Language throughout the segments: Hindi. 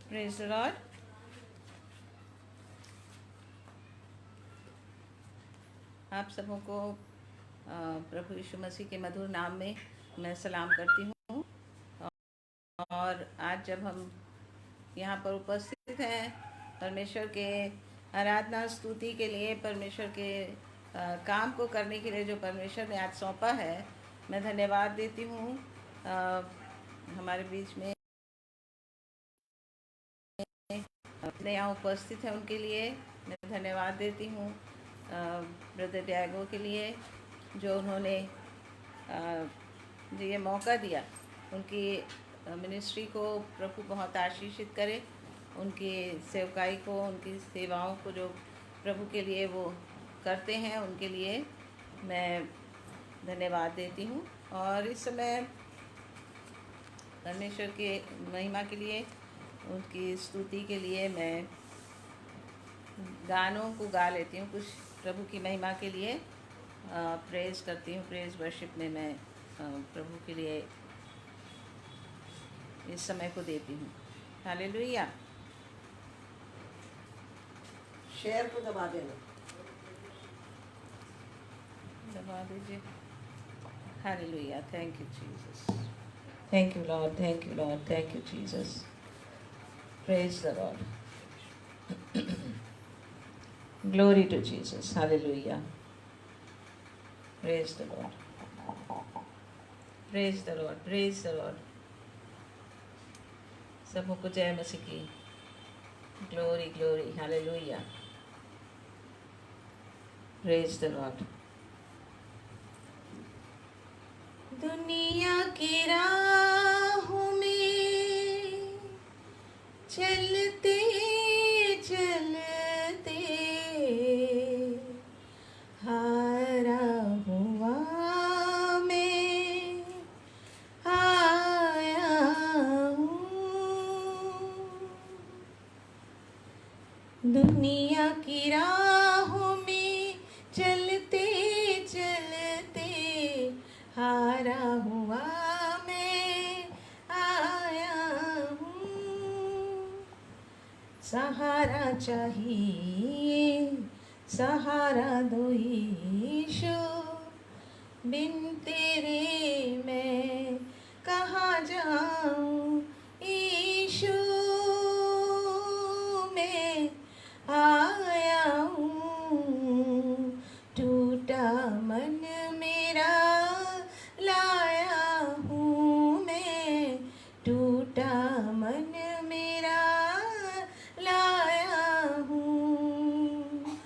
Praise the Lord. आप सबों को प्रभु यीशु मसीह के मधुर नाम में मैं सलाम करती हूँ। और आज जब हम यहाँ पर उपस्थित हैं परमेश्वर के आराधना स्तुति के लिए, परमेश्वर के काम को करने के लिए जो परमेश्वर ने आज सौंपा है, मैं धन्यवाद देती हूँ। हमारे बीच में अपने यहाँ उपस्थित हैं उनके लिए मैं धन्यवाद देती हूँ। ब्रदर डैगो के लिए जो उन्होंने ये मौका दिया, उनकी मिनिस्ट्री को प्रभु बहुत आशीषित करे, उनकी सेवकाई को, उनकी सेवाओं को जो प्रभु के लिए वो करते हैं, उनके लिए मैं धन्यवाद देती हूँ। और इस समय परमेश्वर के महिमा के लिए, उनकी स्तुति के लिए मैं गानों को गा लेती हूँ, कुछ प्रभु की महिमा के लिए प्रेज़ करती हूँ। प्रेज़ वर्शिप में मैं प्रभु के लिए इस समय को देती हूँ। हालेलुया। शेयर को दबा देना, दबा दीजिए। Hallelujah. Thank you Jesus, thank you Lord, thank you Lord, thank you Jesus. Praise the Lord. Glory to Jesus. Hallelujah. Praise the Lord, praise the Lord, praise the Lord. सबों को जय मसीह की। Glory glory. Hallelujah. Praise the Lord. दुनिया की राहों में चलते चलते हारा हुआ मैं आया हूँ। दुनिया की राहों में चलते चलते हारा हुआ मैं आया हूँ। सहारा चाहिए, सहारा दो यीशु, बिन तेरे मैं कहाँ जाऊँ यीशु। मैं आया हूँ, टूटा मन मेरा लाया हूँ मैं, टूटा मन मेरा लाया हूँ,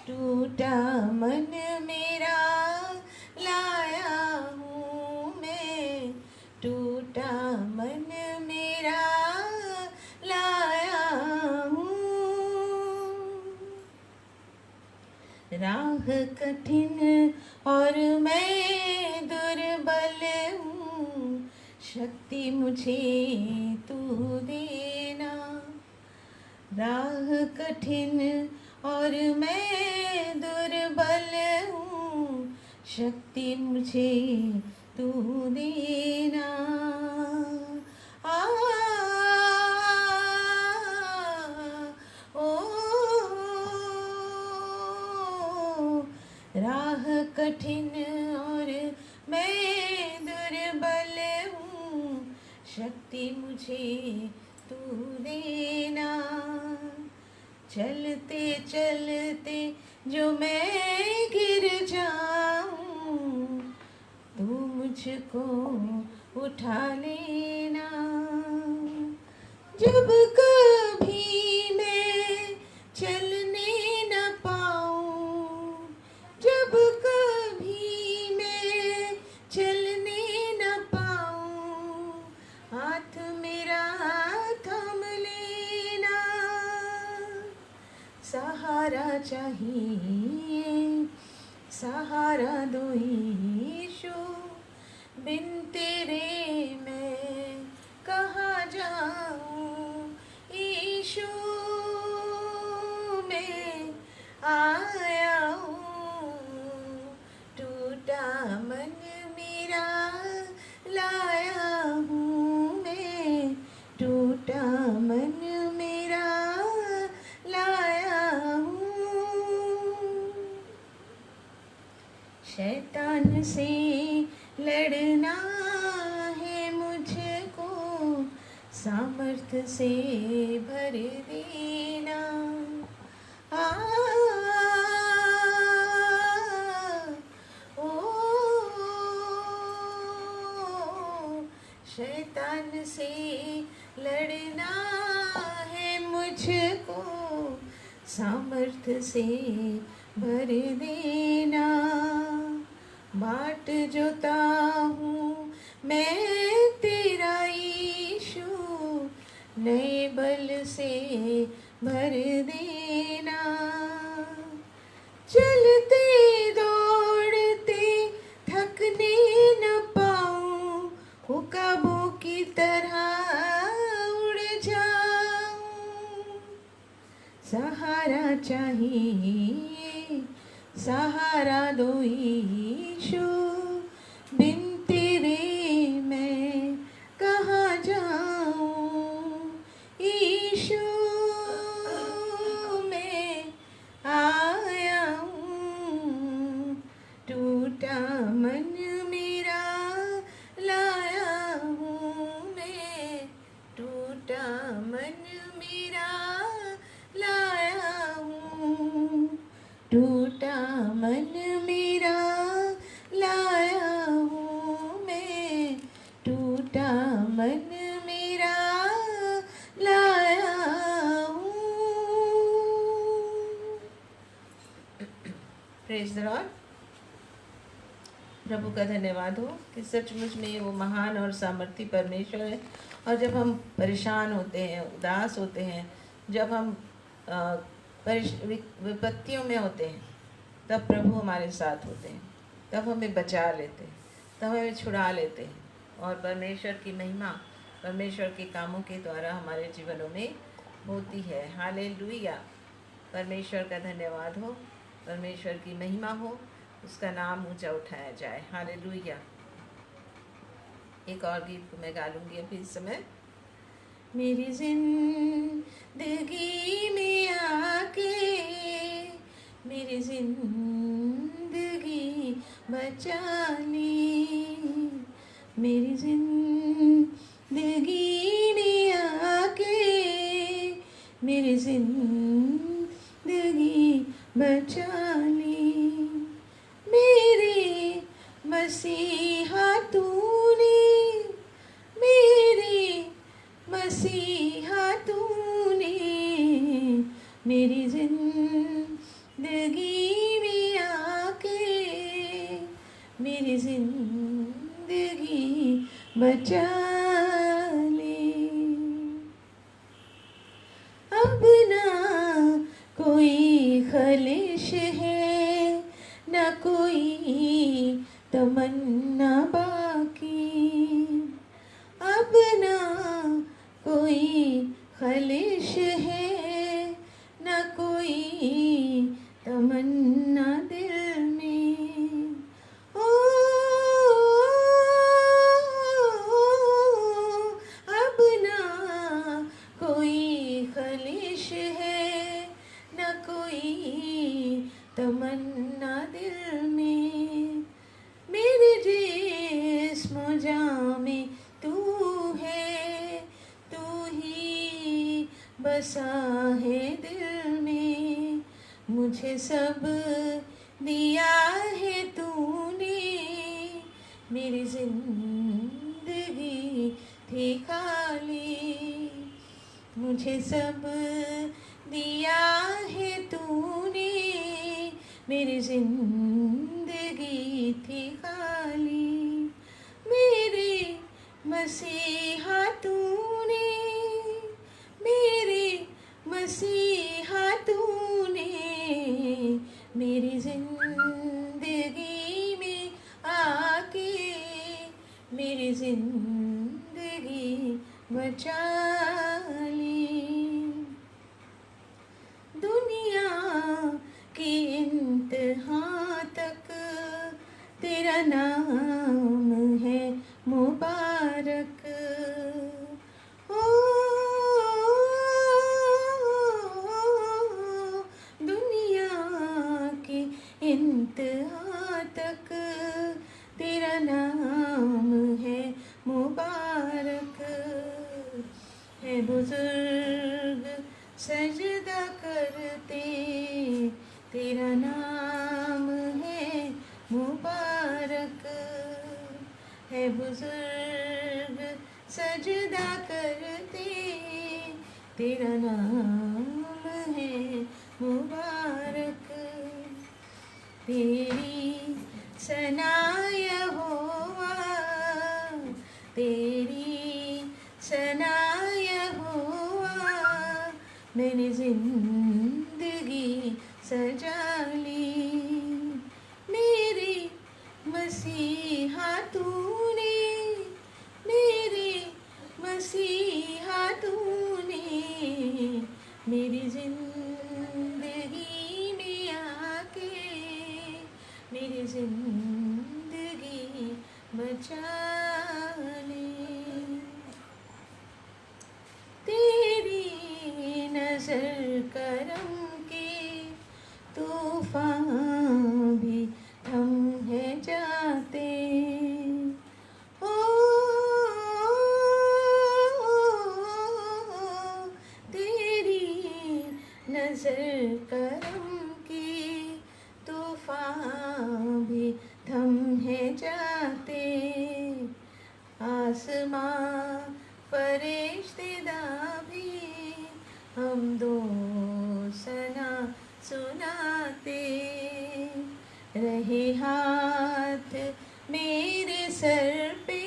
टूटा मन मेरा लाया हूँ मैं, टूटा मन मेरा लाया हूँ। राह कठिन और मैं दुर्बल हूँ, शक्ति मुझे तू देना। राह कठिन और मैं दुर्बल हूँ, शक्ति मुझे तू देना। राह कठिन और मैं दुर्बल हूँ, शक्ति मुझे तू देना। चलते चलते जो मैं गिर जाऊँ, तू मुझको उठा लेना। जब कभी मैं चलने न पाऊँ, जब कभी मैं चलने न पाऊँ, हाथ मेरा थाम लेना। सहारा चाहिए, सहारा दो यीशु, बिन तेरे मैं कहाँ जाऊँ यीशु। मैं आया हूँ, टूटा मन मेरा लाया हूँ मैं, टूटा मन से लड़ना है मुझको, सामर्थ्य से भर देना। आ ओ शैतान से लड़ना है मुझको, सामर्थ्य से भर देना। बाट जोता हूँ मैं तेरा यीशु, नए बल से भर देना। चलते दौड़ते थकने न पाऊँ, हुक्काबों की तरह उड़ जाऊँ। सहारा चाहिए, सहारा दो यीशु, बिन तेरे मैं कहाँ जाऊँ। यीशु मैं आया हूँ, टूटा मन मेरा लाया हूँ मैं, टूटा मन मेरा लाया हूँ, टूटा मन मेरा लाया हूँ मैं, टूटा मन मेरा लाया हूँ। Praise the Lord. प्रभु का धन्यवाद हो कि सचमुच में वो महान और सामर्थी परमेश्वर है। और जब हम परेशान होते हैं, उदास होते हैं, जब हम विपत्तियों में होते हैं, तब प्रभु हमारे साथ होते हैं, तब हमें बचा लेते हैं, तब हमें छुड़ा लेते हैं। और परमेश्वर की महिमा परमेश्वर के कामों के द्वारा हमारे जीवनों में होती है। हालेलुया। परमेश्वर का धन्यवाद हो, परमेश्वर की महिमा हो, उसका नाम ऊंचा उठाया जाए। हालेलुया। एक और गीत को मैं गा लूँगी अभी इस समय। मेरी जिंदगी में आके मेरी जिंदगी बचा ली, मेरी जिंदगी में आके मेरी जिंदगी बचा ली। मेरे मसीहा तूने, मेरे मसीहा तूने मेरी जिंदगी में आके मेरी जिंदगी बचा ली। अब ना कोई खलिश है, ना कोई तमन्ना बाकी, अब ना कोई खलिश है, ना कोई तमन्ना दिल में। ओ अब ना कोई खलिश है, ना कोई तमन्ना दिल में। मेरे जिस्म जाँ में तू है, तू ही बसा है दिल में। मुझे सब दिया है तूने, मेरी जिंदगी थी खाली। मुझे सब दिया है तूने, मेरी जिंदगी थी खाली। मेरे मसीहा तूने, मेरे मसीहा तूने मेरी जिंदगी में आके मेरी जिंदगी बचा ली। दुनिया की इंतहा तक तेरा नाम है मुबारक। ओ दुनिया की इंतहा तक मुबारक है बुजुर्ग सजदा करते, तेरा नाम है मुबारक है बुजुर्ग सजदा करते, तेरा नाम है मुबारक। तेरी सना यहोवा, तेरी सना यहोवा, मैंने जिंदगी सजा ली। मेरे मसीहा तूने, मेरे मसीहा तूने, मेरी जिंदगी में आके मेरी जिंदगी बचा ले। तेरी नजर करम के तूफान भी थम है जाते, ओ तेरी नजर करम के तूफान भी थम है जाते, आसमां फरिश्तेदा भी हम दो सना सुनाते, रहे हाथ मेरे सर पे,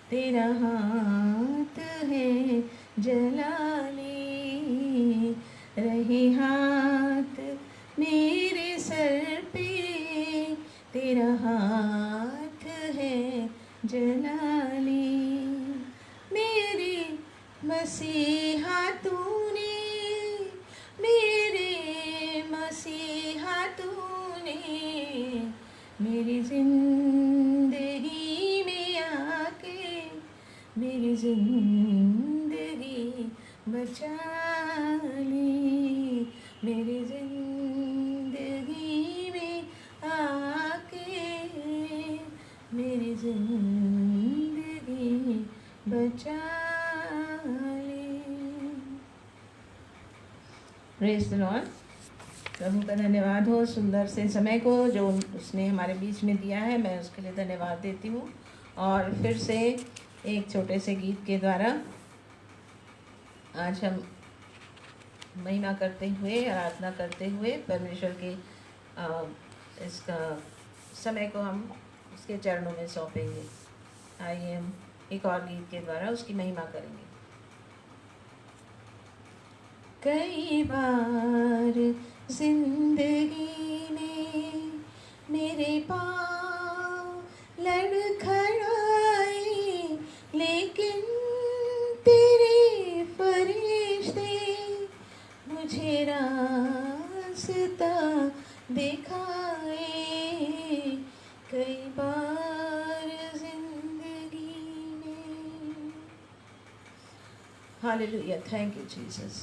तेरा हाथ है जलाली, रहे हाथ मेरे सर पे, तेरा हाथ है जलाली। मेरे मसीहा तूने, मेरे मसीहा तूने, मेरी जिंदगी में आके मेरी जिंदगी बचा ली, मेरी जिंदगी में आके मेरी जिंदगी बचा ली। Praise the Lord. प्रभु का धन्यवाद हो सुंदर से समय को जो उसने हमारे बीच में दिया है, मैं उसके लिए धन्यवाद देती हूँ। और फिर से एक छोटे से गीत के द्वारा आज हम महिमा करते हुए, आराधना करते हुए परमेश्वर के इसका समय को हम उसके चरणों में सौंपेंगे। आइए हम एक और गीत के द्वारा उसकी महिमा करेंगे। कई बार जिंदगी में मेरे पाँव लड़खड़ाए, लेकिन तेरे फरिश्ते मुझे रास्ता दिखाए। कई बार जिंदगी में, हालेलुया, थैंक यू जीसस।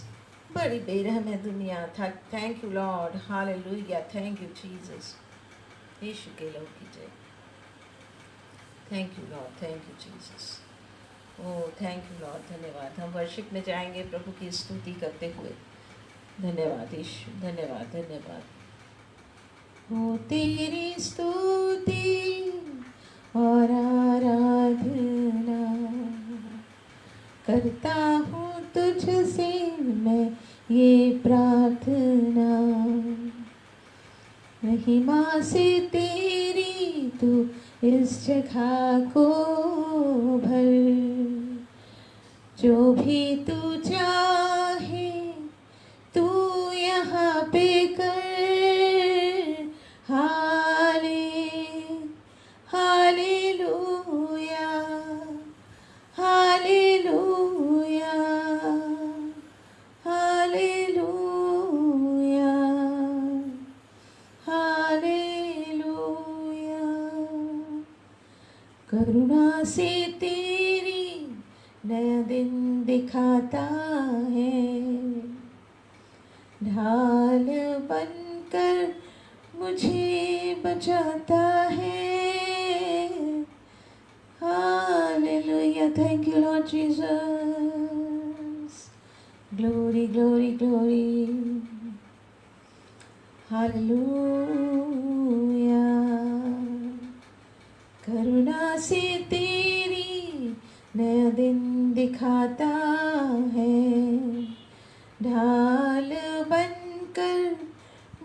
बड़ी बेरहम है दुनिया था। Thank you Lord, hallelujah, thank you Jesus. Yeshu के लोग की जय। Thank you Lord, thank you Jesus. Oh thank you Lord, धन्यवाद। हम वर्शिप में जाएंगे प्रभु की स्तुति करते हुए। धन्यवाद यीशु, धन्यवाद, धन्यवाद। ओ तेरी स्तुति और आराधना करता हूँ तुझसे मैं ये प्रार्थना, महिमा से तेरी तू इस जगह को भर, जो भी तू चाहे तू यहाँ पे कर। Hallelujah, hallelujah, hallelujah, hallelujah. करुणा से तेरी नया दिन दिखाता है, ढाल बनकर मुझे बचाता है। Hallelujah, thank you, Lord Jesus. Glory, glory, glory. Hallelujah. करुणा से तेरी नया दिन दिखाता है, ढाल बनकर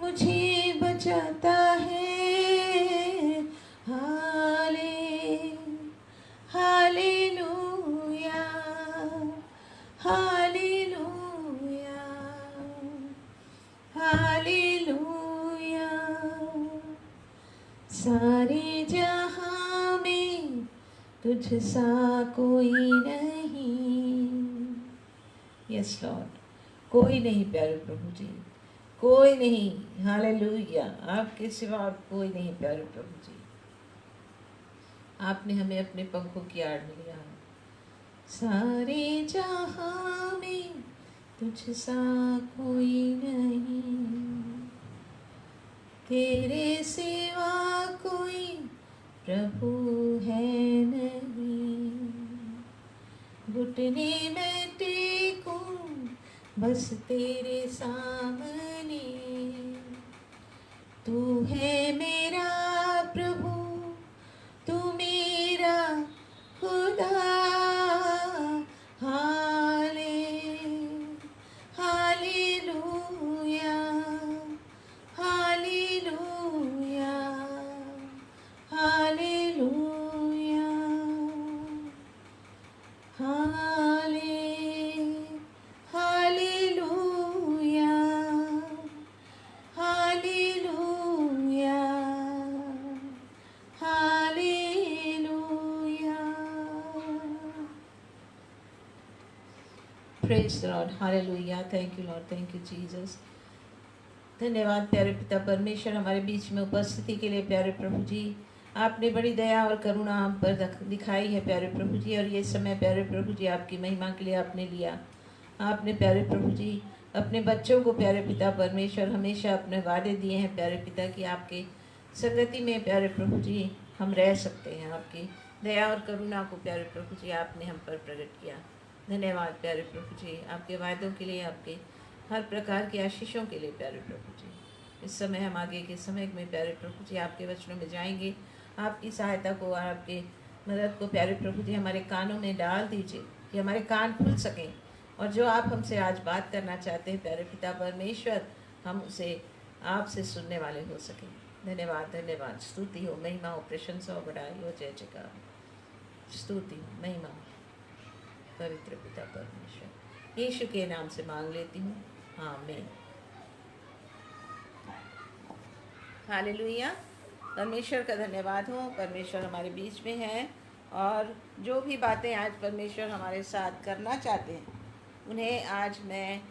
मुझे बचाता है। हाले हालेलुया, हालेलुया, हालेलुया। सारे जहां में तुझ सा कोई नहीं। यस लॉर्ड, कोई नहीं प्यारे प्रभु जी, कोई नहीं। हालेलुया, आपके सिवा और कोई नहीं प्यारे प्रभु जी। आपने हमें अपने पंखों की आड़ में लिया। सारे जहां में तुझ सा कोई नहीं, तेरे सिवा कोई प्रभु है नहीं। घुटने में टेकूं बस तेरे सामने, तू है मेरा प्रभु, तू मेरा खुदा। हाले हालेलुया, हालेलुया, हालेलुया, हाले hallelujah, hallelujah, hallelujah. Praise the Lord, hallelujah. Thank you Lord, thank you Jesus. धन्यवाद प्यारे पिता परमेश्वर, हमारे बीच में उपस्थिति के लिए प्यारे प्रभु जी। आपने बड़ी दया और करुणा हम पर दिखाई है प्यारे प्रभु जी, और ये समय प्यारे प्रभु जी आपकी महिमा के लिए आपने लिया। आपने प्यारे प्रभु जी अपने बच्चों को प्यारे पिता परमेश्वर हमेशा अपने वादे दिए हैं प्यारे पिता कि आपके संगति में प्यारे प्रभु जी हम रह सकते हैं। आपकी दया और करुणा को प्यारे प्रभु जी आपने हम पर प्रकट किया। धन्यवाद प्यारे प्रभु जी, आपके वायदों के लिए, आपके हर प्रकार की आशीषों के लिए प्यारे प्रभु जी। इस समय हम आगे के समय में प्यारे प्रभु जी आपके वचनों में जाएंगे। आपकी सहायता को और आपके मदद को प्यारे प्रभु जी हमारे कानों में डाल दीजिए कि हमारे कान खुल सकें, और जो आप हमसे आज बात करना चाहते हैं प्यारे पिता परमेश्वर, हम उसे आपसे सुनने वाले हो सकें। धन्यवाद, धन्यवाद। स्तुति हो, महिमा हो, प्रशंसा हो, बड़ाई हो, जय जयकार। स्तुति हो, महिमा हो पवित्र पिता परमेश्वर, यीशु के नाम से मांग लेती हूँ, आमीन। हालेलुया। परमेश्वर का धन्यवाद हो। परमेश्वर हमारे बीच में है, और जो भी बातें आज परमेश्वर हमारे साथ करना चाहते हैं, उन्हें आज मैं,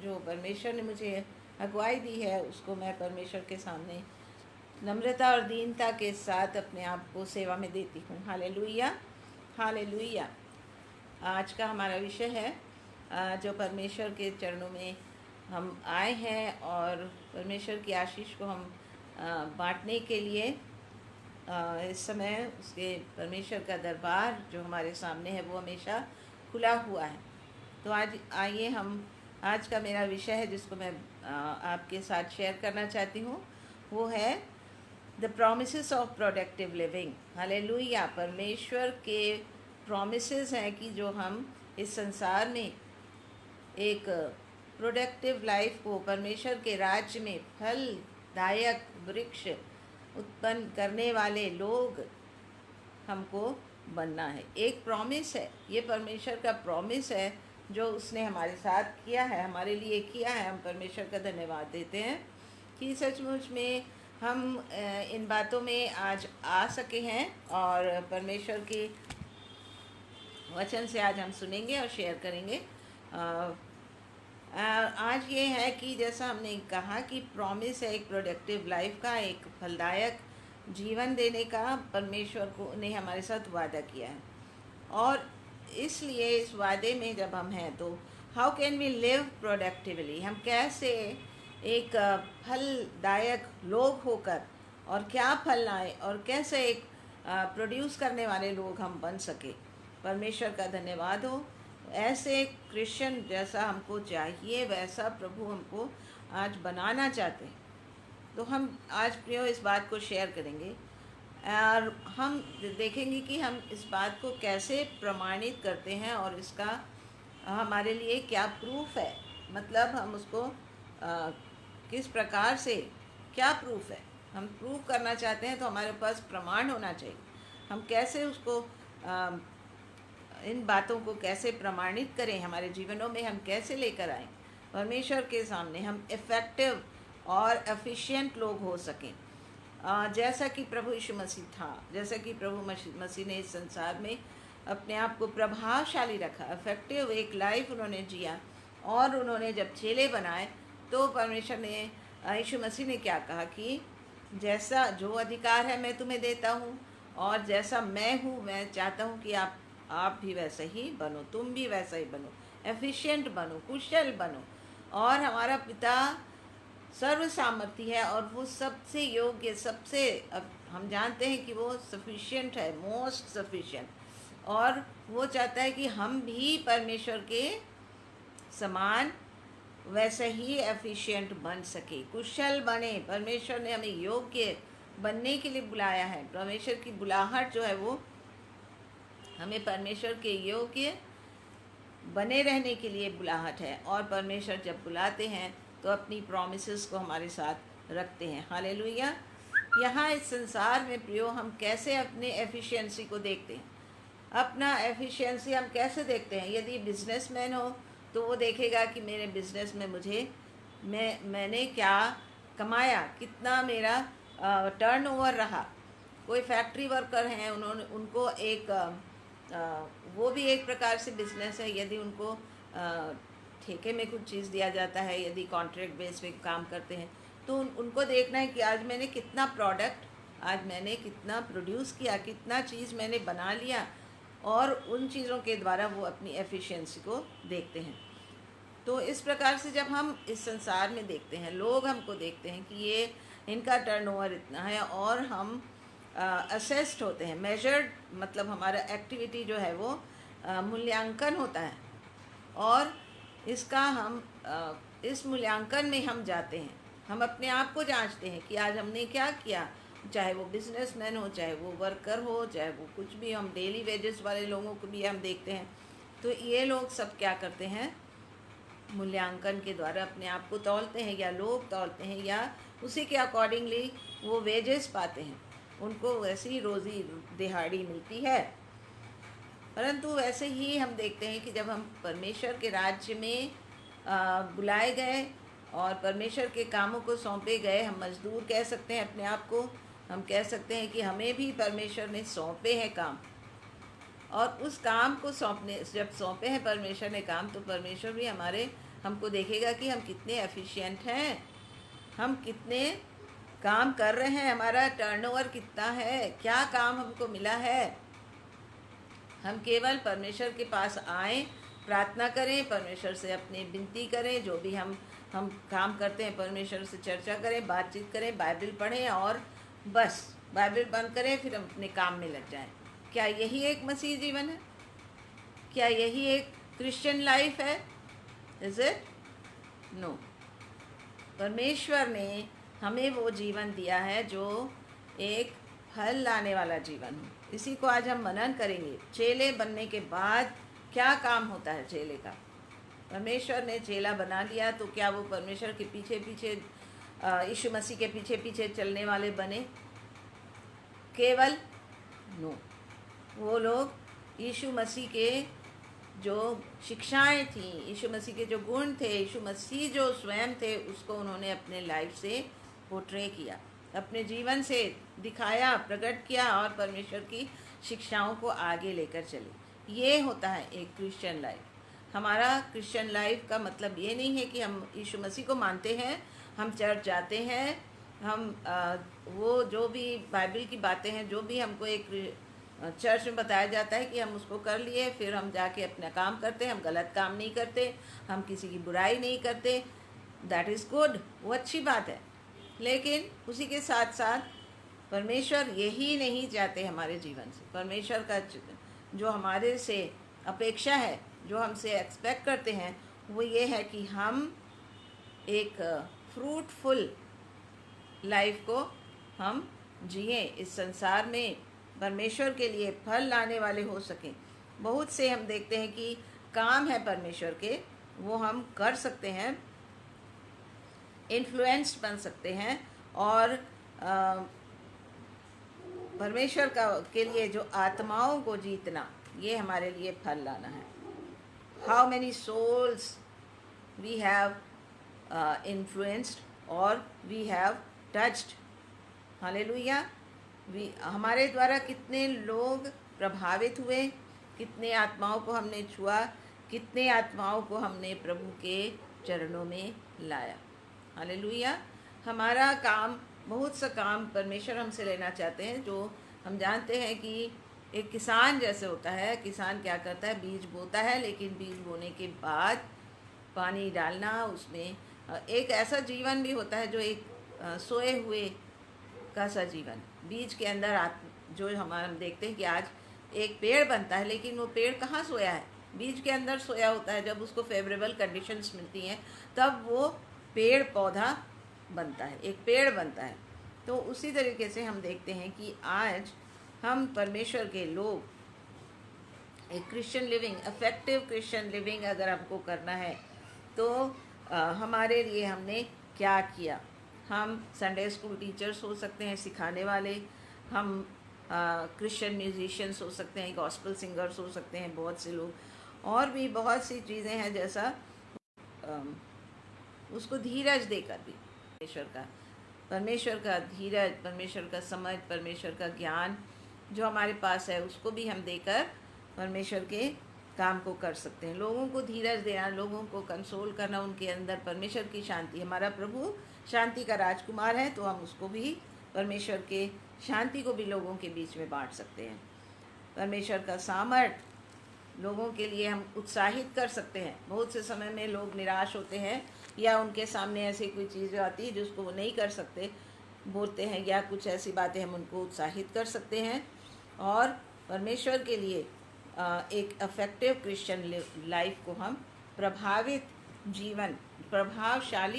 जो परमेश्वर ने मुझे अगुवाई दी है, उसको मैं परमेश्वर के सामने नम्रता और दीनता के साथ अपने आप को सेवा में देती हूँ। Hallelujah, hallelujah. आज का हमारा विषय है जो परमेश्वर के चरणों में हम आए हैं, और परमेश्वर की आशीष को हम बांटने के लिए इस समय उसके परमेश्वर का दरबार जो हमारे सामने है वो हमेशा खुला हुआ है। तो आज आइए, हम आज का मेरा विषय है जिसको मैं आपके साथ शेयर करना चाहती हूँ, वो है the promises of productive living. Hallelujah. परमेश्वर के प्रॉमिसेस हैं कि जो हम इस संसार में एक प्रोडक्टिव लाइफ को, परमेश्वर के राज्य में फलदायक वृक्ष उत्पन्न करने वाले लोग हमको बनना है। एक प्रॉमिस है, ये परमेश्वर का प्रॉमिस है जो उसने हमारे साथ किया है, हमारे लिए किया है। हम परमेश्वर का धन्यवाद देते हैं कि सचमुच में हम इन बातों में आज आ सके हैं, और परमेश्वर के वचन से आज हम सुनेंगे और शेयर करेंगे। आज ये है कि जैसा हमने कहा कि प्रॉमिस है एक प्रोडक्टिव लाइफ का, एक फलदायक जीवन देने का। परमेश्वर को ने हमारे साथ वादा किया है, और इसलिए इस वादे में जब हम हैं तो how can we live productively, हम कैसे एक फलदायक लोग होकर और क्या फल लाए और कैसे एक प्रोड्यूस करने वाले लोग हम बन सके। परमेश्वर का धन्यवाद हो। ऐसे क्रिश्चियन जैसा हमको चाहिए वैसा प्रभु हमको आज बनाना चाहते हैं। तो हम आज प्रियो इस बात को शेयर करेंगे और हम देखेंगे कि हम इस बात को कैसे प्रमाणित करते हैं और इसका हमारे लिए क्या प्रूफ है, मतलब हम उसको किस प्रकार से, क्या प्रूफ है, हम प्रूफ करना चाहते हैं तो हमारे पास प्रमाण होना चाहिए। हम कैसे उसको इन बातों को कैसे प्रमाणित करें, हमारे जीवनों में हम कैसे लेकर आएँ परमेश्वर के सामने, हम इफ़ेक्टिव और एफिशिएंट लोग हो सकें। जैसा कि प्रभु यीशु मसीह था, जैसा कि प्रभु मसीह ने इस संसार में अपने आप को प्रभावशाली रखा, इफेक्टिव एक लाइफ उन्होंने जिया और उन्होंने जब चेले बनाए तो परमेश्वर ने, यीशु मसीह ने क्या कहा कि जैसा जो अधिकार है मैं तुम्हें देता हूँ और जैसा मैं हूँ मैं चाहता हूँ कि आप भी वैसा ही बनो, तुम भी वैसा ही बनो, एफिशिएंट बनो, कुशल बनो। और हमारा पिता सर्व सामर्थ्य है और वो सबसे योग्य, सबसे, अब हम जानते हैं कि वो सफिशिएंट है, मोस्ट सफिशिएंट, और वो चाहता है कि हम भी परमेश्वर के समान वैसे ही एफिशिएंट बन सके, कुशल बने। परमेश्वर ने हमें योग्य बनने के लिए बुलाया है। परमेश्वर की बुलाहट जो है वो हमें परमेश्वर के योग्य बने रहने के लिए बुलाहट है। और परमेश्वर जब बुलाते हैं तो अपनी प्रॉमिसेस को हमारे साथ रखते हैं। हालेलुया। यहाँ इस संसार में प्रियो हम कैसे अपने एफिशिएंसी को देखते हैं, अपना एफिशिएंसी हम कैसे देखते हैं। यदि बिजनेसमैन हो तो वो देखेगा कि मेरे बिजनेस में मैंने क्या कमाया, कितना मेरा टर्नओवर रहा। कोई फैक्ट्री वर्कर हैं, उनको एक वो भी एक प्रकार से बिजनेस है। यदि उनको ठेके में कुछ चीज़ दिया जाता है, यदि कॉन्ट्रैक्ट बेस पे काम करते हैं, तो उनको देखना है कि आज मैंने कितना प्रोडक्ट, आज मैंने कितना प्रोड्यूस किया, कितना चीज़ मैंने बना लिया, और उन चीज़ों के द्वारा वो अपनी एफिशिएंसी को देखते हैं। तो इस प्रकार से जब हम इस संसार में देखते हैं, लोग हमको देखते हैं कि ये इनका टर्नओवर इतना है, और हम असेस्ड होते हैं, मेजर्ड, मतलब हमारा एक्टिविटी जो है वो मूल्यांकन होता है, और इसका हम इस मूल्यांकन में हम जाते हैं। हम अपने आप को जांचते हैं कि आज हमने क्या किया, चाहे वो बिजनेसमैन हो, चाहे वो वर्कर हो, चाहे वो कुछ भी, हम डेली वेजेस वाले लोगों को भी हम देखते हैं। तो ये लोग सब क्या करते हैं, मूल्यांकन के द्वारा अपने आप को तौलते हैं, या लोग तौलते हैं, या उसी के अकॉर्डिंगली वो वेजेस पाते हैं, उनको वैसी रोज़ी दिहाड़ी मिलती है। परंतु वैसे ही हम देखते हैं कि जब हम परमेश्वर के राज्य में बुलाए गए और परमेश्वर के कामों को सौंपे गए, हम मजदूर कह सकते हैं अपने आप को, हम कह सकते हैं कि हमें भी परमेश्वर ने सौंपे हैं काम, और उस काम को जब सौंपे हैं परमेश्वर ने काम, तो परमेश्वर भी हमको देखेगा कि हम कितने एफिशिएंट हैं, हम कितने काम कर रहे हैं, हमारा टर्नओवर कितना है, क्या काम हमको मिला है। हम केवल परमेश्वर के पास आएँ, प्रार्थना करें, परमेश्वर से अपनी विनती करें, जो भी हम काम करते हैं परमेश्वर से चर्चा करें, बातचीत करें, बाइबल पढ़ें, और बस बाइबल बंद करें, फिर हम अपने काम में लग जाएं। क्या यही एक मसीह जीवन है? क्या यही एक क्रिश्चियन लाइफ है? Is it? नो। परमेश्वर ने हमें वो जीवन दिया है जो एक फल लाने वाला जीवन हो। इसी को आज हम मनन करेंगे। चेले बनने के बाद क्या काम होता है चेले का। परमेश्वर ने चेला बना लिया तो क्या वो परमेश्वर के पीछे पीछे, यीशु मसीह के पीछे पीछे चलने वाले बने केवल? नो। वो लोग यीशु मसीह के जो शिक्षाएं थी, यीशु मसीह के जो गुण थे, यीशु मसीह जो स्वयं थे, उसको उन्होंने अपने लाइफ से पोर्ट्रे किया, अपने जीवन से दिखाया, प्रकट किया, और परमेश्वर की शिक्षाओं को आगे लेकर चले। ये होता है एक क्रिश्चियन लाइफ। हमारा क्रिश्चियन लाइफ का मतलब ये नहीं है कि हम यीशु मसीह को मानते हैं, हम चर्च जाते हैं, हम वो जो भी बाइबल की बातें हैं, जो भी हमको एक चर्च में बताया जाता है कि हम उसको कर लिए, फिर हम जाके अपना काम करते हैं, हम गलत काम नहीं करते, हम किसी की बुराई नहीं करते, दैट इज़ गुड, वो अच्छी बात है। लेकिन उसी के साथ साथ परमेश्वर यही नहीं चाहते हमारे जीवन से। परमेश्वर का जो हमारे से अपेक्षा है, जो हमसे एक्सपेक्ट करते हैं, वो ये है कि हम एक फ्रूटफुल लाइफ को हम जिए, इस संसार में परमेश्वर के लिए फल लाने वाले हो सकें। बहुत से हम देखते हैं कि काम है परमेश्वर के, वो हम कर सकते हैं, इन्फ्लुएंस्ड बन सकते हैं, और परमेश्वर का के लिए जो आत्माओं को जीतना, ये हमारे लिए फल लाना है। How many souls we have influenced और वी हैव टच्ड, हालेलुया। हमारे द्वारा कितने लोग प्रभावित हुए, कितने आत्माओं को हमने छुआ, कितने आत्माओं को हमने प्रभु के चरणों में लाया, हालेलुया। हमारा काम, बहुत सा काम परमेश्वर हमसे लेना चाहते हैं, जो हम जानते हैं कि एक किसान जैसे होता है। किसान क्या करता है, बीज बोता है, लेकिन बीज बोने के बाद पानी डालना, उसमें एक ऐसा जीवन भी होता है जो एक सोए हुए का सा जीवन, बीज के अंदर जो हम देखते हैं कि आज एक पेड़ बनता है, लेकिन वो पेड़ कहाँ सोया है, बीज के अंदर सोया होता है। जब उसको फेवरेबल कंडीशंस मिलती हैं, तब वो पेड़ पौधा बनता है, एक पेड़ बनता है। तो उसी तरीके से हम देखते हैं कि आज हम परमेश्वर के लोग, एक Christian living, effective Christian living अगर हमको करना है, तो हमारे लिए हमने क्या किया। हम संडे स्कूल टीचर्स हो सकते हैं, सिखाने वाले। हम क्रिश्चियन म्यूजिशियंस हो सकते हैं, गॉस्पेल सिंगर्स हो सकते हैं, बहुत से लोग, और भी बहुत सी चीज़ें हैं, जैसा उसको धीरज देकर भी परमेश्वर का धीरज, परमेश्वर का समझ, परमेश्वर का ज्ञान जो हमारे पास है, उसको भी हम देकर परमेश्वर के काम को कर सकते हैं। लोगों को धीरज देना, लोगों को कंसोल करना, उनके अंदर परमेश्वर की शांति, हमारा प्रभु शांति का राजकुमार है, तो हम उसको भी, परमेश्वर के शांति को भी लोगों के बीच में बांट सकते हैं। परमेश्वर का सामर्थ लोगों के लिए हम उत्साहित कर सकते हैं। बहुत से समय में लोग निराश होते हैं, या उनके सामने ऐसी कोई चीज़ आती है जिसको वो नहीं कर सकते, बोलते हैं, या कुछ ऐसी बातें हम उनको उत्साहित कर सकते हैं, और परमेश्वर के लिए एक इफेक्टिव क्रिश्चियन लाइफ को हम प्रभावशाली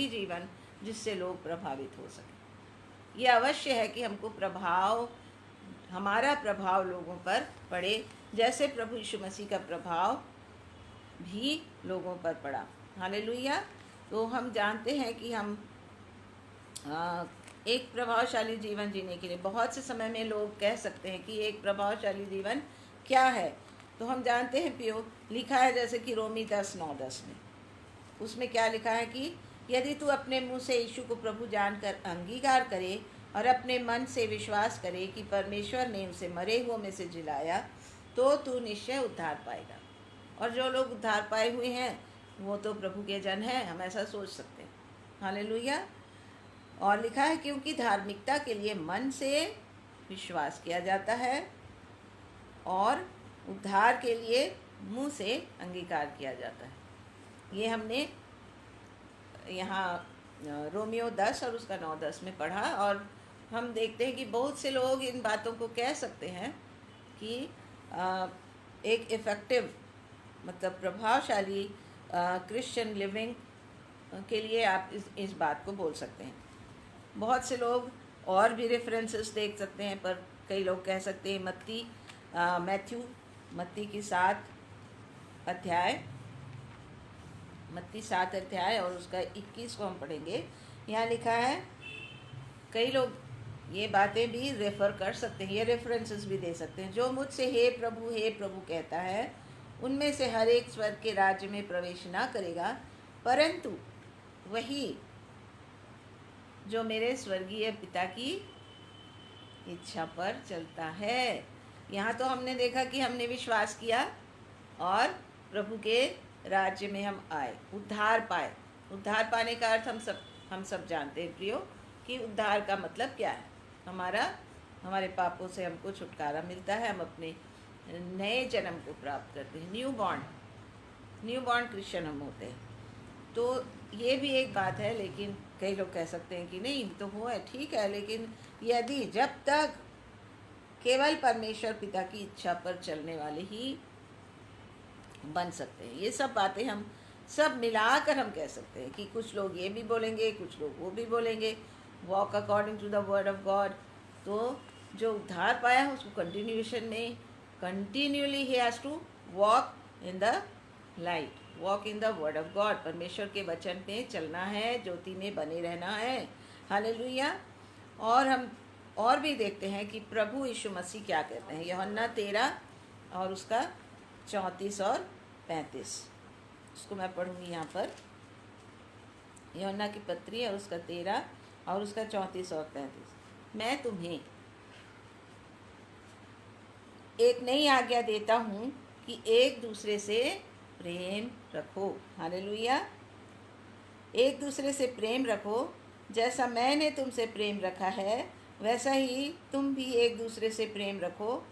जीवन, जिससे लोग प्रभावित हो सकें। ये अवश्य है कि हमको हमारा प्रभाव लोगों पर पड़े, जैसे प्रभु यीशु मसीह का प्रभाव भी लोगों पर पड़ा, हालेलुया। तो हम जानते हैं कि हम एक प्रभावशाली जीवन जीने के लिए, बहुत से समय में लोग कह सकते हैं कि एक प्रभावशाली जीवन क्या है, तो हम जानते हैं पियो, लिखा है जैसे कि रोमी 10:9-10 में, उसमें क्या लिखा है कि यदि तू अपने मुंह से यीशु को प्रभु जानकर अंगीकार करे और अपने मन से विश्वास करे कि परमेश्वर ने उसे मरे हुओं में से जिलाया, तो तू निश्चय उद्धार पाएगा। और जो लोग उद्धार पाए हुए हैं वो तो प्रभु के जन हैं, हम ऐसा सोच सकते हैं, हालेलुया। और लिखा है क्योंकि धार्मिकता के लिए मन से विश्वास किया जाता है और उद्धार के लिए मुंह से अंगीकार किया जाता है। ये हमने यहाँ रोमियो 10 और उसका 9-10 में पढ़ा, और हम देखते हैं कि बहुत से लोग इन बातों को कह सकते हैं कि एक इफ़ेक्टिव, मतलब प्रभावशाली क्रिश्चियन लिविंग के लिए आप इस बात को बोल सकते हैं। बहुत से लोग और भी रेफरेंसेस देख सकते हैं, पर कई लोग कह सकते हैं मत्ती की 7 अध्याय और उसका 21 को हम पढ़ेंगे। यहाँ लिखा है, कई लोग ये बातें भी रेफ़र कर सकते हैं, ये रेफरेंसेस भी दे सकते हैं। जो मुझसे हे प्रभु कहता है, उनमें से हर एक स्वर्ग के राज्य में प्रवेश ना करेगा, परंतु वही जो मेरे स्वर्गीय पिता की इच्छा पर चलता है। यहाँ तो हमने देखा कि हमने विश्वास किया और प्रभु के राज्य में हम आए, उद्धार पाए। उद्धार पाने का अर्थ हम सब जानते हैं प्रियो, कि उद्धार का मतलब क्या है। हमारे पापों से हमको छुटकारा मिलता है, हम अपने नए जन्म को प्राप्त करते हैं, न्यू बॉर्न क्रिश्चियन हम होते हैं। तो ये भी एक बात है, लेकिन कई लोग कह सकते हैं कि नहीं तो वो है, ठीक है, लेकिन यदि जब तक केवल परमेश्वर पिता की इच्छा पर चलने वाले ही बन सकते हैं। ये सब बातें हम सब मिलाकर हम कह सकते हैं कि कुछ लोग ये भी बोलेंगे, कुछ लोग वो भी बोलेंगे, walk according to the word of God. तो जो उद्धार पाया है उसको कंटिन्यूएशन में कंटिन्यूअली ही has to walk in the light, walk in the word of God. परमेश्वर के वचन में चलना है, ज्योति में बने रहना है। हालेलुया। और हम और भी देखते हैं कि प्रभु यीशु मसीह क्या कहते हैं। यूहन्ना 13 और उसका 34 और 35, उसको मैं पढ़ूंगी यहाँ पर। यूहन्ना की पत्री और उसका 13 और उसका 34 और 35। मैं तुम्हें एक नई आज्ञा देता हूँ कि एक दूसरे से प्रेम रखो। हालेलुया। एक दूसरे से प्रेम रखो, जैसा मैंने तुमसे प्रेम रखा है वैसा ही तुम भी एक दूसरे से प्रेम रखो।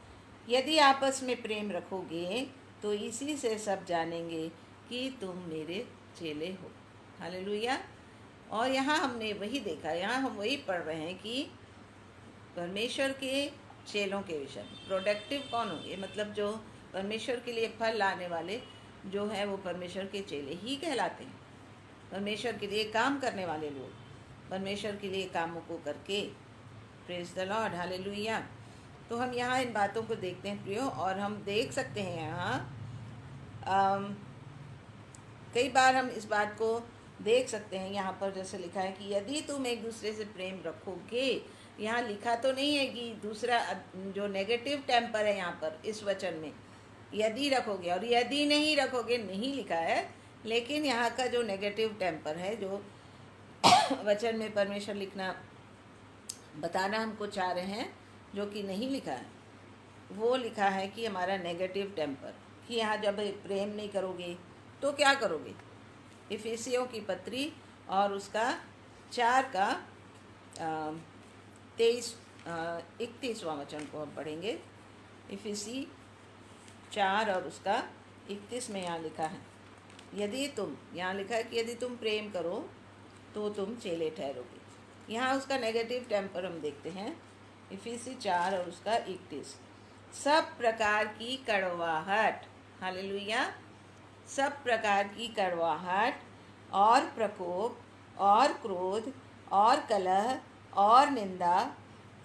यदि आपस में प्रेम रखोगे तो इसी से सब जानेंगे कि तुम मेरे चेले हो। हालेलुया। और यहाँ हमने वही देखा, यहाँ हम वही पढ़ रहे हैं कि परमेश्वर के चेलों के विषय में प्रोडक्टिव कौन होंगे, मतलब जो परमेश्वर के लिए फल लाने वाले जो हैं वो परमेश्वर के चेले ही कहलाते हैं। परमेश्वर के लिए काम करने वाले लोग, परमेश्वर के लिए कामों को करके। Praise the Lord. हालेलुया। तो हम यहाँ इन बातों को देखते हैं प्रियो, और हम देख सकते हैं यहाँ कई बार हम इस बात को देख सकते हैं। यहाँ पर जैसे लिखा है कि यदि तुम एक दूसरे से प्रेम रखोगे, यहाँ लिखा तो नहीं है कि दूसरा जो नेगेटिव टेम्पर है यहाँ पर इस वचन में यदि रखोगे, और यदि नहीं रखोगे नहीं लिखा है, लेकिन यहाँ का जो नेगेटिव टेम्पर है जो वचन में परमेश्वर लिखना बताना हमको चाह रहे हैं, जो कि नहीं लिखा है, वो लिखा है कि हमारा नेगेटिव टेम्पर, कि यहाँ जब प्रेम नहीं करोगे तो क्या करोगे। इफिसियों की पत्री और उसका 4 का 31वां वचन को हम पढ़ेंगे। इफिसी 4 और उसका 31 में यहाँ लिखा है, यदि तुम, यहाँ लिखा है कि यदि तुम प्रेम करो तो तुम चेले ठहरोगे। यहाँ उसका नेगेटिव टेम्पर हम देखते हैं। इफिसी 4 और उसका 31, सब प्रकार की कड़वाहट, हालेलुया, सब प्रकार की कड़वाहट और प्रकोप और क्रोध और कलह और निंदा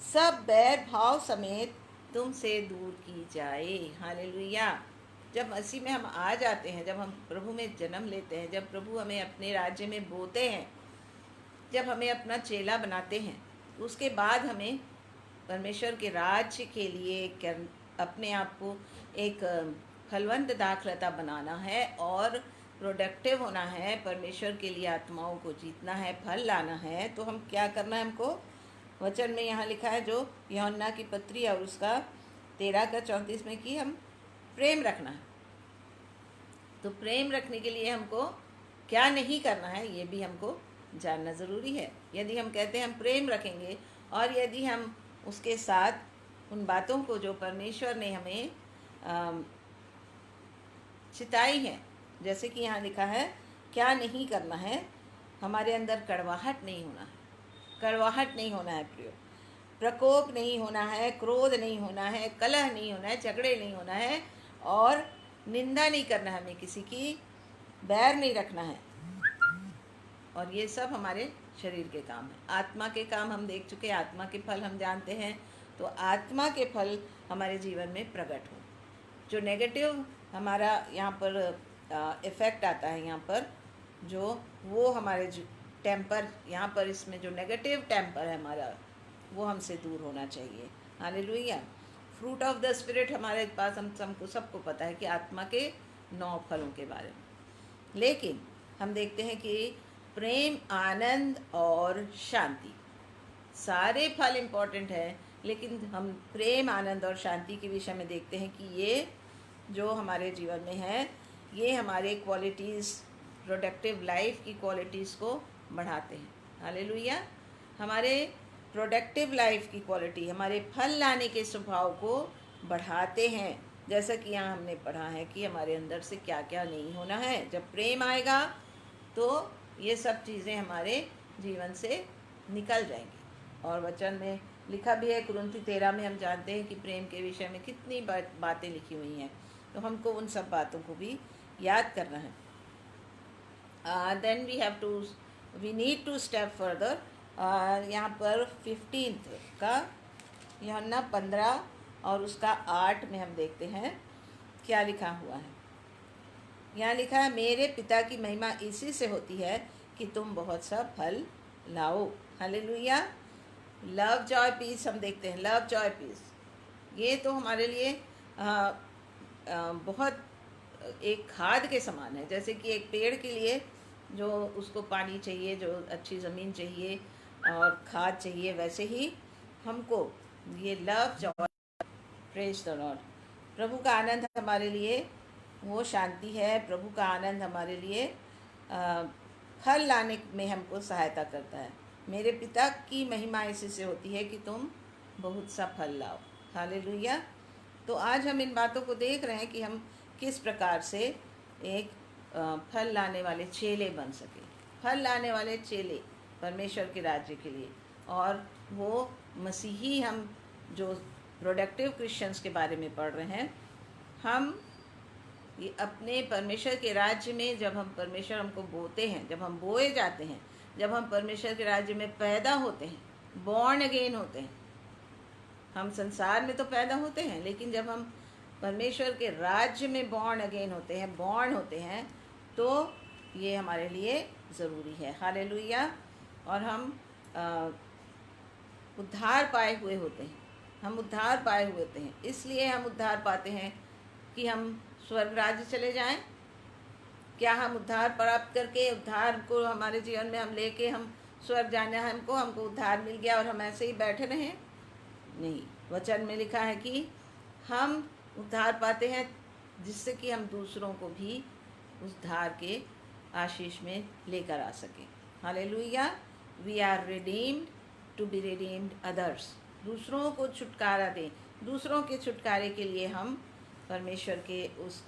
सब बैर भाव समेत तुमसे दूर की जाए। हालेलुया। जब मसीह में हम आ जाते हैं, जब हम प्रभु में जन्म लेते हैं, जब प्रभु हमें अपने राज्य में बोते हैं, जब हमें अपना चेला बनाते हैं, उसके बाद हमें परमेश्वर के राज्य के लिए अपने आप को एक फलवंत दाखलता बनाना है और प्रोडक्टिव होना है, परमेश्वर के लिए आत्माओं को जीतना है, फल लाना है। तो हम क्या करना है, हमको वचन में यहाँ लिखा है जो यूहन्ना की पत्री और उसका 13 का 34 में कि हम प्रेम रखना है। तो प्रेम रखने के लिए हमको क्या नहीं करना है ये भी हमको जानना ज़रूरी है। यदि हम कहते हैं हम प्रेम रखेंगे और यदि हम उसके साथ उन बातों को जो परमेश्वर ने हमें चिताई है, जैसे कि यहाँ लिखा है क्या नहीं करना है, हमारे अंदर कड़वाहट नहीं होना है, कड़वाहट नहीं होना है प्रियो, प्रकोप नहीं होना है, क्रोध नहीं होना है, कलह नहीं होना है, झगड़े नहीं होना है, और निंदा नहीं करना है, हमें किसी की बैर नहीं रखना है। और ये सब हमारे शरीर के काम है। आत्मा के काम हम देख चुके, आत्मा के फल हम जानते हैं। तो आत्मा के फल हमारे जीवन में प्रकट हो। जो नेगेटिव हमारा यहाँ पर इफ़ेक्ट आता है, यहाँ पर जो वो हमारे टेम्पर, यहाँ पर इसमें जो नेगेटिव टेम्पर है हमारा, वो हमसे दूर होना चाहिए। Hallelujah. Fruit of the spirit हमारे पास, हम सबको पता है कि आत्मा के 9 फलों के बारे में। लेकिन हम देखते हैं कि प्रेम, आनंद और शांति, सारे फल इम्पॉर्टेंट है, लेकिन हम प्रेम, आनंद और शांति के विषय में देखते हैं कि ये जो हमारे जीवन में है, ये हमारे क्वालिटीज़, प्रोडक्टिव लाइफ की क्वालिटीज़ को बढ़ाते हैं। हालेलुया। हमारे प्रोडक्टिव लाइफ की क्वालिटी, हमारे फल लाने के स्वभाव को बढ़ाते हैं। जैसा कि यहाँ हमने पढ़ा है कि हमारे अंदर से क्या क्या नहीं होना है। जब प्रेम आएगा तो ये सब चीज़ें हमारे जीवन से निकल जाएंगी। और वचन में लिखा भी है कुरिन्थी 13 में, हम जानते हैं कि प्रेम के विषय में कितनी बातें लिखी हुई हैं, तो हमको उन सब बातों को भी याद करना है. Then we need to step further. यहाँ पर 15 का यूहन्ना 15 और उसका 8 में हम देखते हैं क्या लिखा हुआ है. यहाँ लिखा है, मेरे पिता की महिमा इसी से होती है कि तुम बहुत सा फल लाओ. हालेलुया. लव जॉय पीस हम देखते हैं. लव जॉय पीस, ये तो हमारे लिए बहुत एक खाद के समान है. जैसे कि एक पेड़ के लिए जो उसको पानी चाहिए, जो अच्छी ज़मीन चाहिए और खाद चाहिए, वैसे ही हमको ये love joy, praise the Lord, प्रभु का आनंद हमारे लिए वो शांति है. प्रभु का आनंद हमारे लिए फल लाने में हमको सहायता करता है. मेरे पिता की महिमा इसी से होती है कि तुम बहुत सा फल लाओ. हालेलुया. तो आज हम इन बातों को देख रहे हैं कि हम किस प्रकार से एक फल लाने वाले चेले बन सके. फल लाने वाले चेले परमेश्वर के राज्य के लिए. और वो मसीही, हम जो प्रोडक्टिव क्रिश्चियंस के बारे में पढ़ रहे हैं, हम ये अपने परमेश्वर के राज्य में, जब हम परमेश्वर हमको बोते हैं, जब हम बोए जाते हैं, जब हम परमेश्वर के राज्य में पैदा होते हैं, बॉर्न अगेन होते हैं. हम संसार में तो पैदा होते हैं, लेकिन जब हम परमेश्वर के राज्य में बॉर्न अगेन होते हैं, बॉर्न होते हैं, तो ये हमारे लिए ज़रूरी है. हालेलुया. और हम उद्धार पाए हुए होते हैं. हम उद्धार पाए हुए होते हैं. इसलिए हम उद्धार पाते हैं कि हम स्वर्ग राज्य चले जाएं. क्या हम उद्धार प्राप्त करके, उद्धार को हमारे जीवन में हम लेके हम स्वर्ग जाना है, हमको उद्धार मिल गया और हम ऐसे ही बैठे रहें? नहीं. वचन में लिखा है कि हम उद्धार पाते हैं जिससे कि हम दूसरों को भी उस उद्धार के आशीष में लेकर आ सकें. Hallelujah. We are redeemed to be redeemed others. दूसरों को छुटकारा दें. दूसरों के छुटकारे के लिए हम परमेश्वर के उस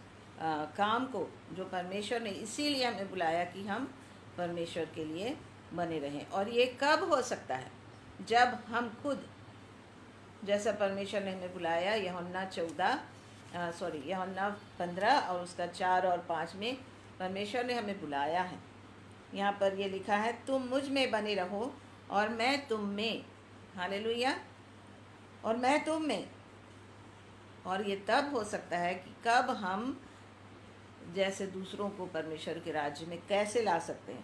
काम को, जो परमेश्वर ने इसीलिए हमें बुलाया कि हम परमेश्वर के लिए बने रहें. और ये कब हो सकता है? जब हम खुद, जैसा परमेश्वर ने हमें बुलाया यूहन्ना 15 और उसका 4 और 5 में परमेश्वर ने हमें बुलाया है. यहाँ पर ये लिखा है, तुम मुझ में बने रहो और मैं तुम में. हालेलुया. और मैं तुम में. और ये तब हो सकता है कि कब हम जैसे दूसरों को परमेश्वर के राज्य में कैसे ला सकते हैं,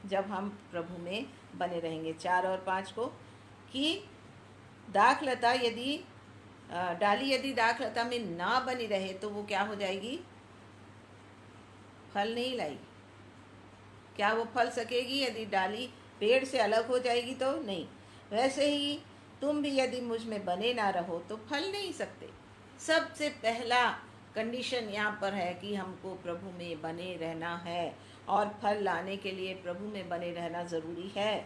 जब हम प्रभु में बने रहेंगे. 4 और 5 को, कि दाखलता यदि डाली यदि दाखलता में ना बनी रहे तो वो क्या हो जाएगी? फल नहीं लाएगी. क्या वो फल सकेगी? यदि डाली पेड़ से अलग हो जाएगी तो नहीं. वैसे ही तुम भी यदि मुझ में बने ना रहो तो फल नहीं सकते. सबसे पहला कंडीशन यहाँ पर है कि हमको प्रभु में बने रहना है, और फल लाने के लिए प्रभु में बने रहना ज़रूरी है.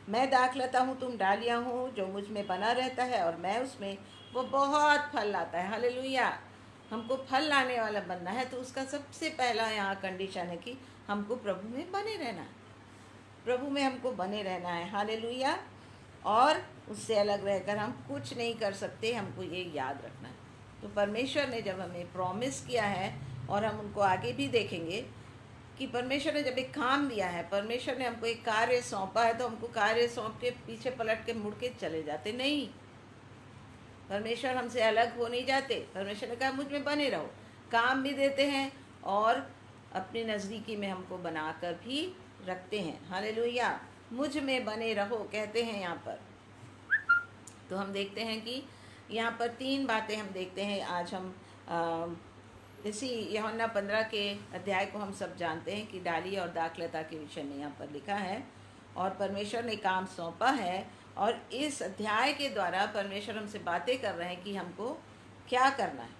मैं दाखलता हूँ, तुम डालियाँ हो. जो मुझ में बना रहता है और मैं उसमें, वो बहुत फल लाता है. हालेलुया. हमको फल लाने वाला बनना है, तो उसका सबसे पहला यहाँ कंडीशन है कि हमको प्रभु में बने रहना है. प्रभु में हमको बने रहना है. हालेलुया. और उससे अलग रहकर हम कुछ नहीं कर सकते. हमको ये याद रखना है. तो परमेश्वर ने जब हमें प्रॉमिस किया है, और हम उनको आगे भी देखेंगे कि परमेश्वर ने जब एक काम दिया है, परमेश्वर ने हमको एक कार्य सौंपा है, तो हमको कार्य सौंप के पीछे पलट के मुड़ के चले जाते नहीं. परमेश्वर हमसे अलग हो नहीं जाते. परमेश्वर ने कहा मुझ में बने रहो. काम भी देते हैं और अपने नज़दीकी में हमको बनाकर भी रखते हैं. हालेलुया. मुझ में बने रहो कहते हैं यहाँ पर. तो हम देखते हैं कि यहाँ पर 3 बातें हम देखते हैं. आज हम इसी यूहन्ना 15 के अध्याय को हम सब जानते हैं कि डाली और दाखलता के विषय में यहाँ पर लिखा है, और परमेश्वर ने काम सौंपा है. और इस अध्याय के द्वारा परमेश्वर हमसे बातें कर रहे हैं कि हमको क्या करना है.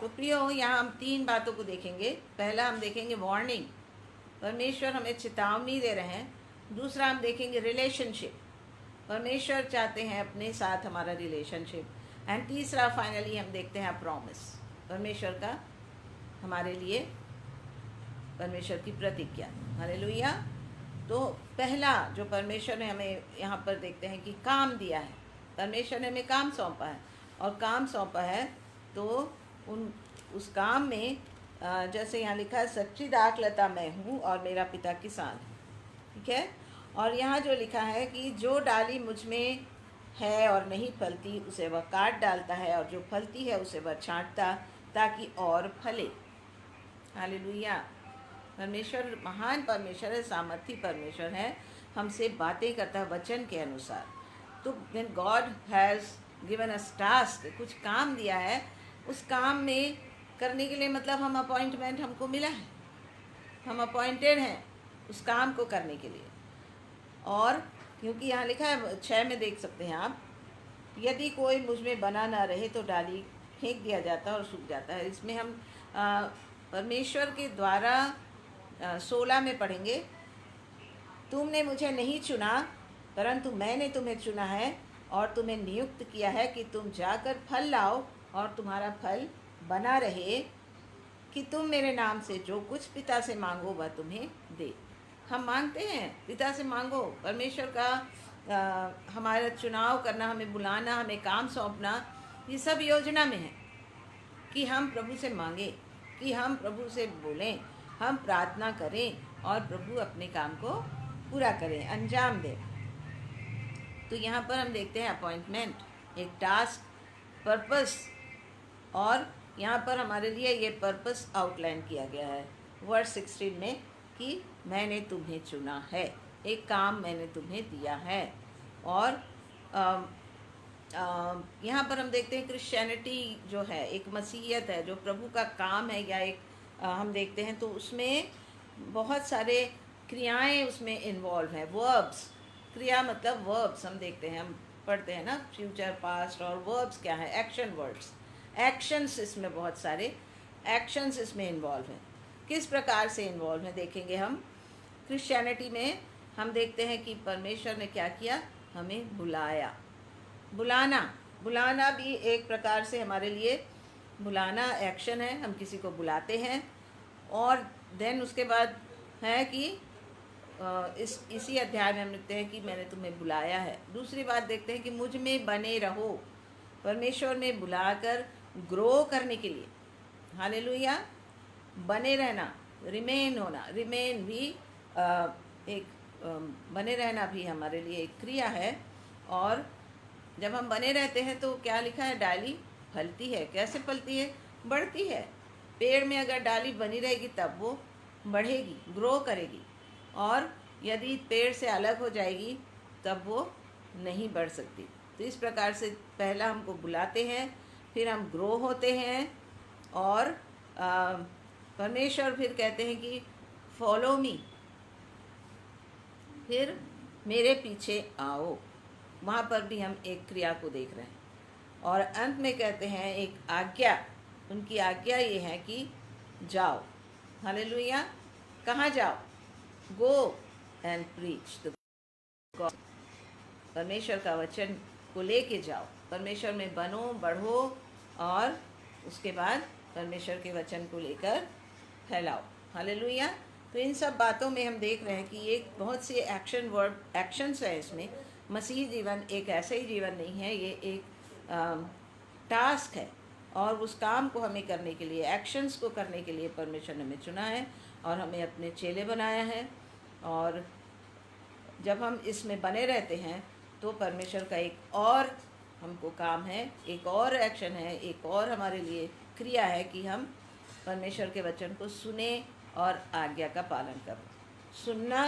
तो प्रियो, यहाँ हम 3 बातों को देखेंगे. पहला हम देखेंगे वार्निंग. परमेश्वर हमें चेतावनी दे रहे हैं. दूसरा हम देखेंगे रिलेशनशिप. परमेश्वर चाहते हैं अपने साथ हमारा रिलेशनशिप. एंड तीसरा फाइनली हम देखते हैं प्रॉमिस. परमेश्वर का हमारे लिए, परमेश्वर की प्रतिज्ञा. हालेलुया. तो पहला जो परमेश्वर ने हमें यहाँ पर देखते हैं कि काम दिया है. परमेश्वर ने हमें काम सौंपा है, और काम सौंपा है तो उस काम में जैसे यहाँ लिखा है, सच्ची दाखलता मैं हूँ और मेरा पिता किसान है। ठीक है। और यहाँ जो लिखा है कि जो डाली मुझ में है और नहीं फलती उसे वह काट डालता है, और जो फलती है उसे वह छांटता ताकि और फले। हालेलुया। परमेश्वर महान परमेश्वर है, सामर्थी परमेश्वर है, हमसे बातें करता है वचन के अनुसार। तो when God has given us task, कुछ काम दिया है, उस काम में करने के लिए मतलब हम अपॉइंटमेंट हमको मिला है, हम अपॉइंटेड हैं उस काम को करने के लिए। और क्योंकि यहाँ लिखा है 6 में देख सकते हैं आप, यदि कोई मुझ में बना ना रहे तो डाली फेंक दिया जाता है और सूख जाता है। इसमें हम परमेश्वर के द्वारा 16 में पढ़ेंगे, तुमने मुझे नहीं चुना परंतु मैंने तुम्हें चुना है और तुम्हें नियुक्त किया है कि तुम जाकर फल लाओ और तुम्हारा फल बना रहे, कि तुम मेरे नाम से जो कुछ पिता से मांगो वह तुम्हें दे। हम मांगते हैं, पिता से मांगो। परमेश्वर का हमारा चुनाव करना, हमें बुलाना, हमें काम सौंपना, ये सब योजना में है कि हम प्रभु से मांगे, कि हम प्रभु से बोलें, हम प्रार्थना करें और प्रभु अपने काम को पूरा करें, अंजाम दें। तो यहाँ पर हम देखते हैं अपॉइंटमेंट, एक टास्क, पर्पस, और यहाँ पर हमारे लिए ये पर्पस आउटलाइन किया गया है वर्स 16 में, कि मैंने तुम्हें चुना है, एक काम मैंने तुम्हें दिया है। और यहाँ पर हम देखते हैं क्रिश्चियनिटी जो है, एक मसीहियत है जो प्रभु का काम है, या एक हम देखते हैं तो उसमें बहुत सारे क्रियाएं उसमें इन्वॉल्व हैं। वर्ब्स, क्रिया मतलब वर्ब्स, हम देखते हैं, हम पढ़ते हैं ना, फ्यूचर, पास्ट, और वर्ब्स क्या है, एक्शन वर्ड्स, एक्शंस, इसमें बहुत सारे एक्शंस इसमें इन्वॉल्व हैं। किस प्रकार से इन्वॉल्व हैं देखेंगे हम। क्रिश्चियनिटी में हम देखते हैं कि परमेश्वर ने क्या किया, हमें बुलाया। बुलाना भी एक प्रकार से हमारे लिए, बुलाना एक्शन है, हम किसी को बुलाते हैं। और देन उसके बाद है कि इसी अध्याय में हम लिखते हैं कि मैंने तुम्हें बुलाया है। दूसरी बात देखते हैं कि मुझ में बने रहो, परमेश्वर ने बुलाकर ग्रो करने के लिए, हालेलुया, बने रहना, रिमेन होना, रिमेन भी एक बने रहना भी हमारे लिए एक क्रिया है। और जब हम बने रहते हैं तो क्या लिखा है, डाली फलती है। कैसे फलती है, बढ़ती है। पेड़ में अगर डाली बनी रहेगी तब वो बढ़ेगी, ग्रो करेगी, और यदि पेड़ से अलग हो जाएगी तब वो नहीं बढ़ सकती। तो इस प्रकार से पहला हमको बुलाते हैं, फिर हम ग्रो होते हैं, और परमेश्वर फिर कहते हैं कि फॉलो मी, फिर मेरे पीछे आओ। वहाँ पर भी हम एक क्रिया को देख रहे हैं। और अंत में कहते हैं एक आज्ञा, उनकी आज्ञा ये है कि जाओ, हालेलुया। कहाँ जाओ, go and preach the God, परमेश्वर का वचन को लेके जाओ, परमेश्वर में बनो, बढ़ो, और उसके बाद परमेश्वर के वचन को लेकर फैलाओ, हालेलुया। तो इन सब बातों में हम देख रहे हैं कि एक बहुत से एक्शंस है इसमें। मसीह जीवन एक ऐसा ही जीवन नहीं है, ये एक टास्क है, और उस काम को हमें करने के लिए, एक्शंस को करने के लिए परमेश्वर ने हमें चुना है और हमें अपने चेले बनाया है। और जब हम इसमें बने रहते हैं तो परमेश्वर का एक और हमको काम है, एक और एक्शन है, एक और हमारे लिए क्रिया है कि हम परमेश्वर के वचन को सुने और आज्ञा का पालन करें। सुनना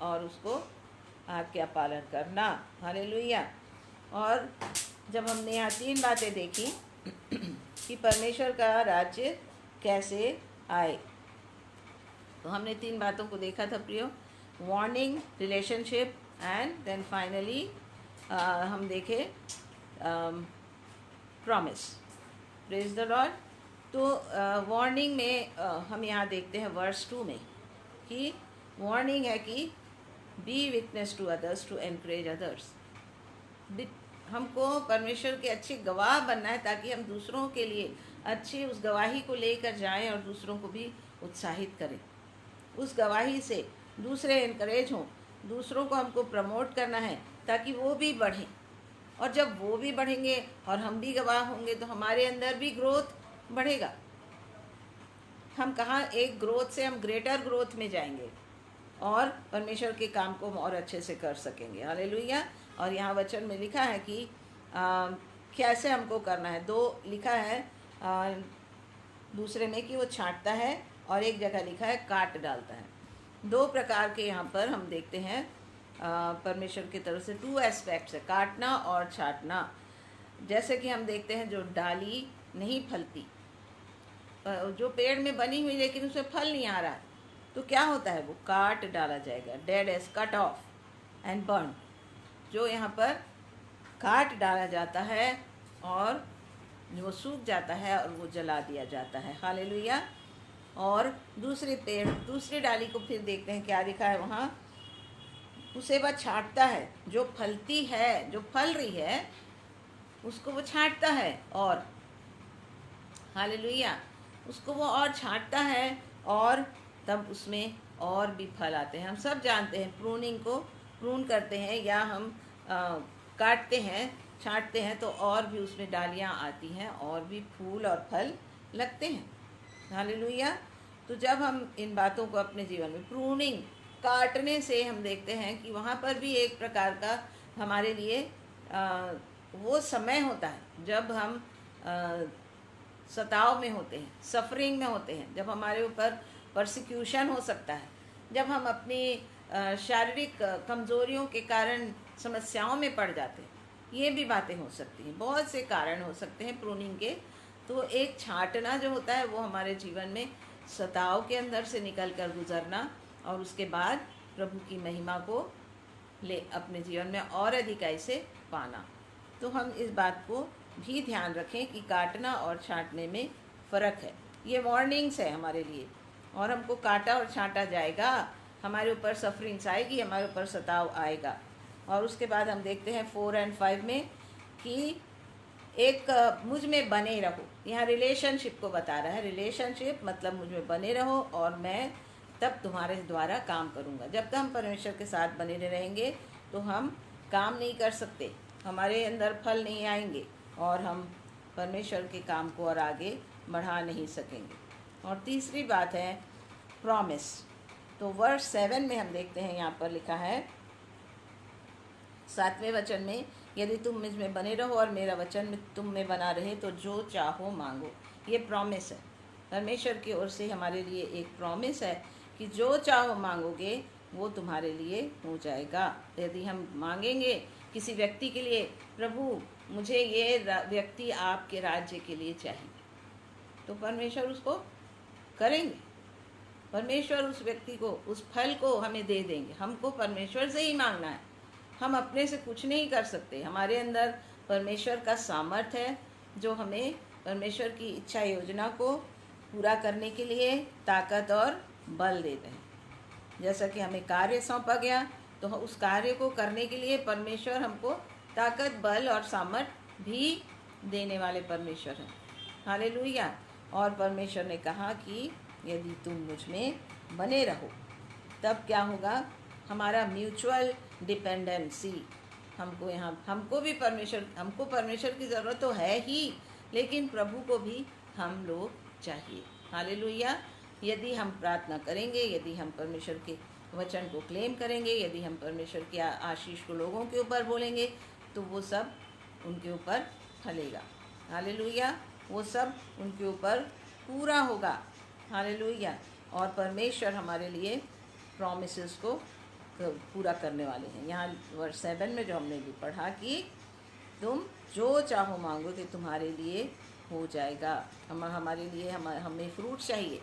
और उसको आज्ञा पालन करना, हालेलुया। और जब हमने यहाँ 3 बातें देखी कि परमेश्वर का राज्य कैसे आए, तो हमने 3 बातों को देखा था प्रियो, warning, relationship, and then finally हम देखे प्रॉमिस। Praise the Lord. तो वार्निंग में हम यहाँ देखते हैं वर्स 2 में कि वार्निंग है कि be witness to others to encourage others. हमको परमेश्वर के अच्छे गवाह बनना है ताकि हम दूसरों के लिए अच्छी उस गवाही को लेकर जाएं और दूसरों को भी उत्साहित करें। उस गवाही से दूसरे एनकरेज हों, दूसरों को हमको प्रमोट करना है ताकि वो भी बढ़ें, और जब वो भी बढ़ेंगे और हम भी गवाह होंगे तो हमारे अंदर भी ग्रोथ बढ़ेगा। हम कहाँ एक ग्रोथ से हम ग्रेटर ग्रोथ में जाएंगे और परमेश्वर के काम को हम और अच्छे से कर सकेंगे। हालेलुया। और यहाँ वचन में लिखा है कि कैसे हमको करना है। 2 लिखा है दूसरे में कि वो छांटता है, और एक जगह लिखा है काट डालता है। 2 प्रकार के यहाँ पर हम देखते हैं परमेश्वर की तरफ से 2 एस्पेक्ट्स है, काटना और छांटना। जैसे कि हम देखते हैं जो डाली नहीं फलती, जो पेड़ में बनी हुई लेकिन उसमें फल नहीं आ रहा है, तो क्या होता है, वो काट डाला जाएगा। Dead as cut off and burn. जो यहाँ पर काट डाला जाता है और वो सूख जाता है और वो जला दिया जाता है। हालेलुया। और दूसरे पेड़, दूसरी डाली को फिर देखते हैं क्या लिखा है वहाँ। उसे वह छांटता है, जो फलती है, जो फल रही है उसको वो छांटता है, और हालेलुया, उसको वो और छांटता है, और तब उसमें और भी फल आते हैं। हम सब जानते हैं प्रूनिंग को, प्रून करते हैं या हम काटते हैं, छांटते हैं तो और भी उसमें डालियाँ आती हैं और भी फूल और फल लगते हैं। हालेलुया। तो जब हम इन बातों को अपने जीवन में, प्रूनिंग काटने से हम देखते हैं कि वहाँ पर भी एक प्रकार का हमारे लिए वो समय होता है जब हम सताव में होते हैं, सफरिंग में होते हैं, जब हमारे ऊपर परसिक्यूशन हो सकता है, जब हम अपनी शारीरिक कमज़ोरियों के कारण समस्याओं में पड़ जाते हैं। ये भी बातें हो सकती हैं, बहुत से कारण हो सकते हैं प्रूनिंग के। तो एक छांटना जो होता है वो हमारे जीवन में सताव के अंदर से निकल कर गुजरना और उसके बाद प्रभु की महिमा को ले अपने जीवन में और अधिकाई से पाना। तो हम इस बात को भी ध्यान रखें कि काटना और छांटने में फ़र्क है। ये वार्निंग्स है हमारे लिए, और हमको काटा और छांटा जाएगा, हमारे ऊपर सफरिंग्स आएगी, हमारे ऊपर सताव आएगा। और उसके बाद हम देखते हैं 4 और 5 में कि एक मुझ में बने रहो। यहाँ रिलेशनशिप को बता रहा है। रिलेशनशिप मतलब मुझ में बने रहो और मैं तब तुम्हारे द्वारा काम करूँगा। जब तक हम परमेश्वर के साथ बने रहेंगे तो हम काम नहीं कर सकते, हमारे अंदर फल नहीं आएंगे और हम परमेश्वर के काम को और आगे बढ़ा नहीं सकेंगे। और तीसरी बात है प्रॉमिस। तो वर्स 7 में हम देखते हैं, यहाँ पर लिखा है 7वें वचन में, यदि तुम मुझ में बने रहो और मेरा वचन तुम में बना रहे तो जो चाहो मांगो। ये प्रॉमिस है परमेश्वर की ओर से, हमारे लिए एक प्रॉमिस है कि जो चाहो मांगोगे वो तुम्हारे लिए हो जाएगा। यदि हम मांगेंगे किसी व्यक्ति के लिए, प्रभु मुझे ये व्यक्ति आपके राज्य के लिए चाहिए, तो परमेश्वर उसको करेंगे। परमेश्वर उस व्यक्ति को, उस फल को हमें दे देंगे। हमको परमेश्वर से ही मांगना है, हम अपने से कुछ नहीं कर सकते। हमारे अंदर परमेश्वर का सामर्थ्य है जो हमें परमेश्वर की इच्छा योजना को पूरा करने के लिए ताकत और बल देते हैं। जैसा कि हमें कार्य सौंपा गया तो उस कार्य को करने के लिए परमेश्वर हमको ताकत, बल और सामर्थ्य भी देने वाले परमेश्वर हैं। हालेलुया। और परमेश्वर ने कहा कि यदि तुम मुझ में बने रहो तब क्या होगा, हमारा म्यूचुअल डिपेंडेंसी, हमको भी परमेश्वर की ज़रूरत तो है ही, लेकिन प्रभु को भी हम लोग चाहिए। हालेलुया। यदि हम प्रार्थना करेंगे, यदि हम परमेश्वर के वचन को क्लेम करेंगे, यदि हम परमेश्वर की आशीष को लोगों के ऊपर बोलेंगे तो वो सब उनके ऊपर फलेगा। हालेलुया। वो सब उनके ऊपर पूरा होगा। हालेलुया। और परमेश्वर हमारे लिए प्रॉमिसेस को पूरा करने वाले हैं। यहाँ वर्स 7 में जो हमने भी पढ़ा कि तुम जो चाहो मांगो कि तुम्हारे लिए हो जाएगा। हमारे लिए हमें फ्रूट चाहिए।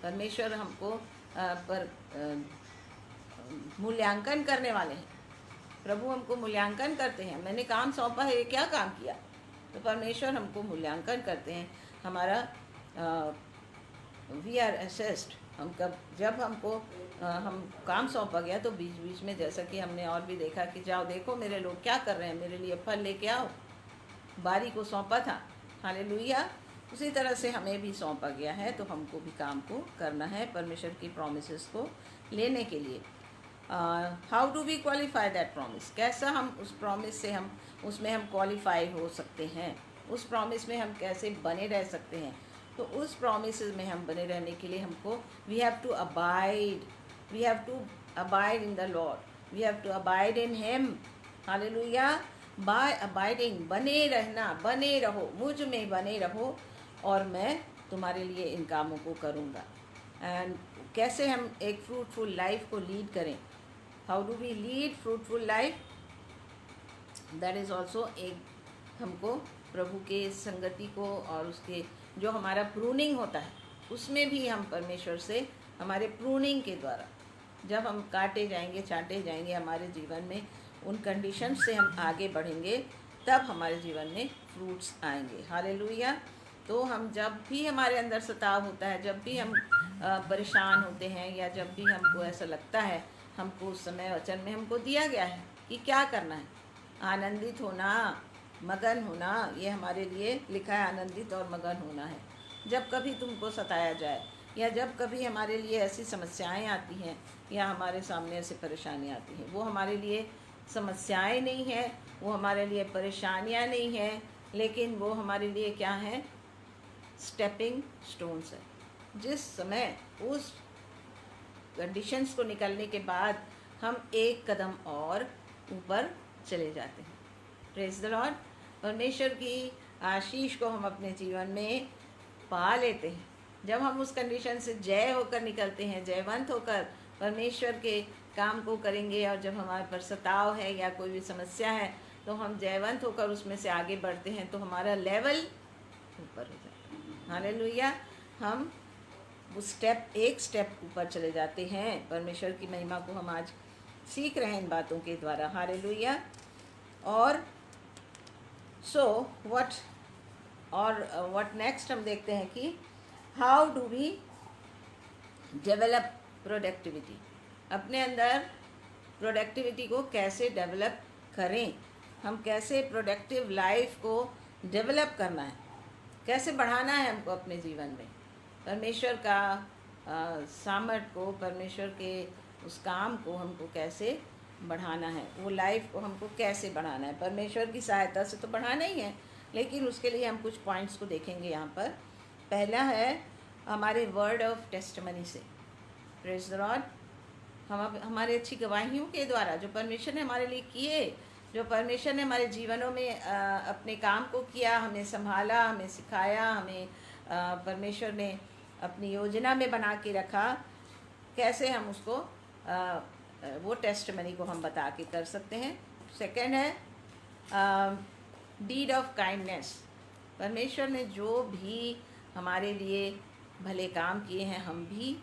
परमेश्वर हमको पर मूल्यांकन करने वाले हैं। प्रभु हमको मूल्यांकन करते हैं। मैंने काम सौंपा है, ये क्या काम किया, तो परमेश्वर हमको मूल्यांकन करते हैं। हमारा वी आर असेस्ड। जब हमको हम काम सौंपा गया तो बीच बीच में, जैसा कि हमने और भी देखा कि जाओ देखो मेरे लोग क्या कर रहे हैं, मेरे लिए फल लेके आओ, बारी को सौंपा था। हालेलुया। उसी तरह से हमें भी सौंपा गया है, तो हमको भी काम को करना है परमेश्वर की प्रॉमिसेस को लेने के लिए। How do we qualify that promise, कैसा हम उस प्रॉमिस से हम उसमें हम क्वालिफाई हो सकते हैं, उस प्रॉमिस में हम कैसे बने रह सकते हैं। तो उस प्रॉमिस में हम बने रहने के लिए हमको we have to abide in the Lord, we have to abide in him. Hallelujah. By abiding, बने रहना, बने रहो, मुझ में बने रहो और मैं तुम्हारे लिए इन कामों को करूँगा। एंड कैसे हम एक फ्रूटफुल लाइफ को लीड करें, how do we lead fruitful life, that is also एक हमको प्रभु के संगति को और उसके जो हमारा प्रूनिंग होता है उसमें भी हम परमेश्वर से हमारे प्रूनिंग के द्वारा जब हम काटे जाएंगे, छांटे जाएंगे हमारे जीवन में, उन कंडीशंस से हम आगे बढ़ेंगे, तब हमारे जीवन में फ्रूट्स आएंगे। हालेलुया। तो हम जब भी हमारे अंदर सताव होता है, जब भी हम परेशान होते हैं या जब भी हमको ऐसा लगता है, हमको उस समय वचन में हमको दिया गया है कि क्या करना है, आनंदित होना, मगन होना, ये हमारे लिए लिखा है, आनंदित और मगन होना है। जब कभी तुमको सताया जाए या जब कभी हमारे लिए ऐसी समस्याएं आती हैं या हमारे सामने ऐसी परेशानियां आती हैं, वो हमारे लिए समस्याएं नहीं है, वो हमारे लिए परेशानियां नहीं है, लेकिन वो हमारे लिए क्या है, स्टेपिंग स्टोन्स है। जिस समय उस कंडीशंस को निकलने के बाद हम एक कदम और ऊपर चले जाते हैं। Praise the Lord. परमेश्वर की आशीष को हम अपने जीवन में पा लेते हैं जब हम उस कंडीशन से जय होकर निकलते हैं, जयवंत होकर परमेश्वर के काम को करेंगे। और जब हमारे पर सताव है या कोई भी समस्या है तो हम जयवंत होकर उसमें से आगे बढ़ते हैं, तो हमारा लेवल ऊपर हो जाता है। हालेलुया। हम उस एक स्टेप ऊपर चले जाते हैं। परमेश्वर की महिमा को हम आज सीख रहे हैं इन बातों के द्वारा। हालेलुया। और व्हाट नेक्स्ट हम देखते हैं कि how do we develop productivity, अपने अंदर प्रोडक्टिविटी को कैसे डेवलप करें, हम कैसे प्रोडक्टिव लाइफ को डेवलप करना है, कैसे बढ़ाना है हमको अपने जीवन में, परमेश्वर का सामर्थ को, परमेश्वर के उस काम को हमको कैसे बढ़ाना है, वो लाइफ को हमको कैसे बढ़ाना है। परमेश्वर की सहायता से तो बढ़ाना ही है, लेकिन उसके लिए हम कुछ पॉइंट्स को देखेंगे यहाँ पर। पहला है हमारे वर्ड ऑफ टेस्टमनी से। Praise the Lord. हम हमारे अच्छी गवाहियों के द्वारा जो परमेश्वर ने हमारे लिए किए, जो परमेश्वर ने हमारे जीवनों में अपने काम को किया, हमें संभाला, हमें सिखाया, हमें परमेश्वर ने अपनी योजना में बना के रखा, कैसे हम उसको वो टेस्टमनी को हम बता के कर सकते हैं। सेकंड है डीड ऑफ काइंडनेस। परमेश्वर ने जो भी हमारे लिए भले काम किए हैं, हम भी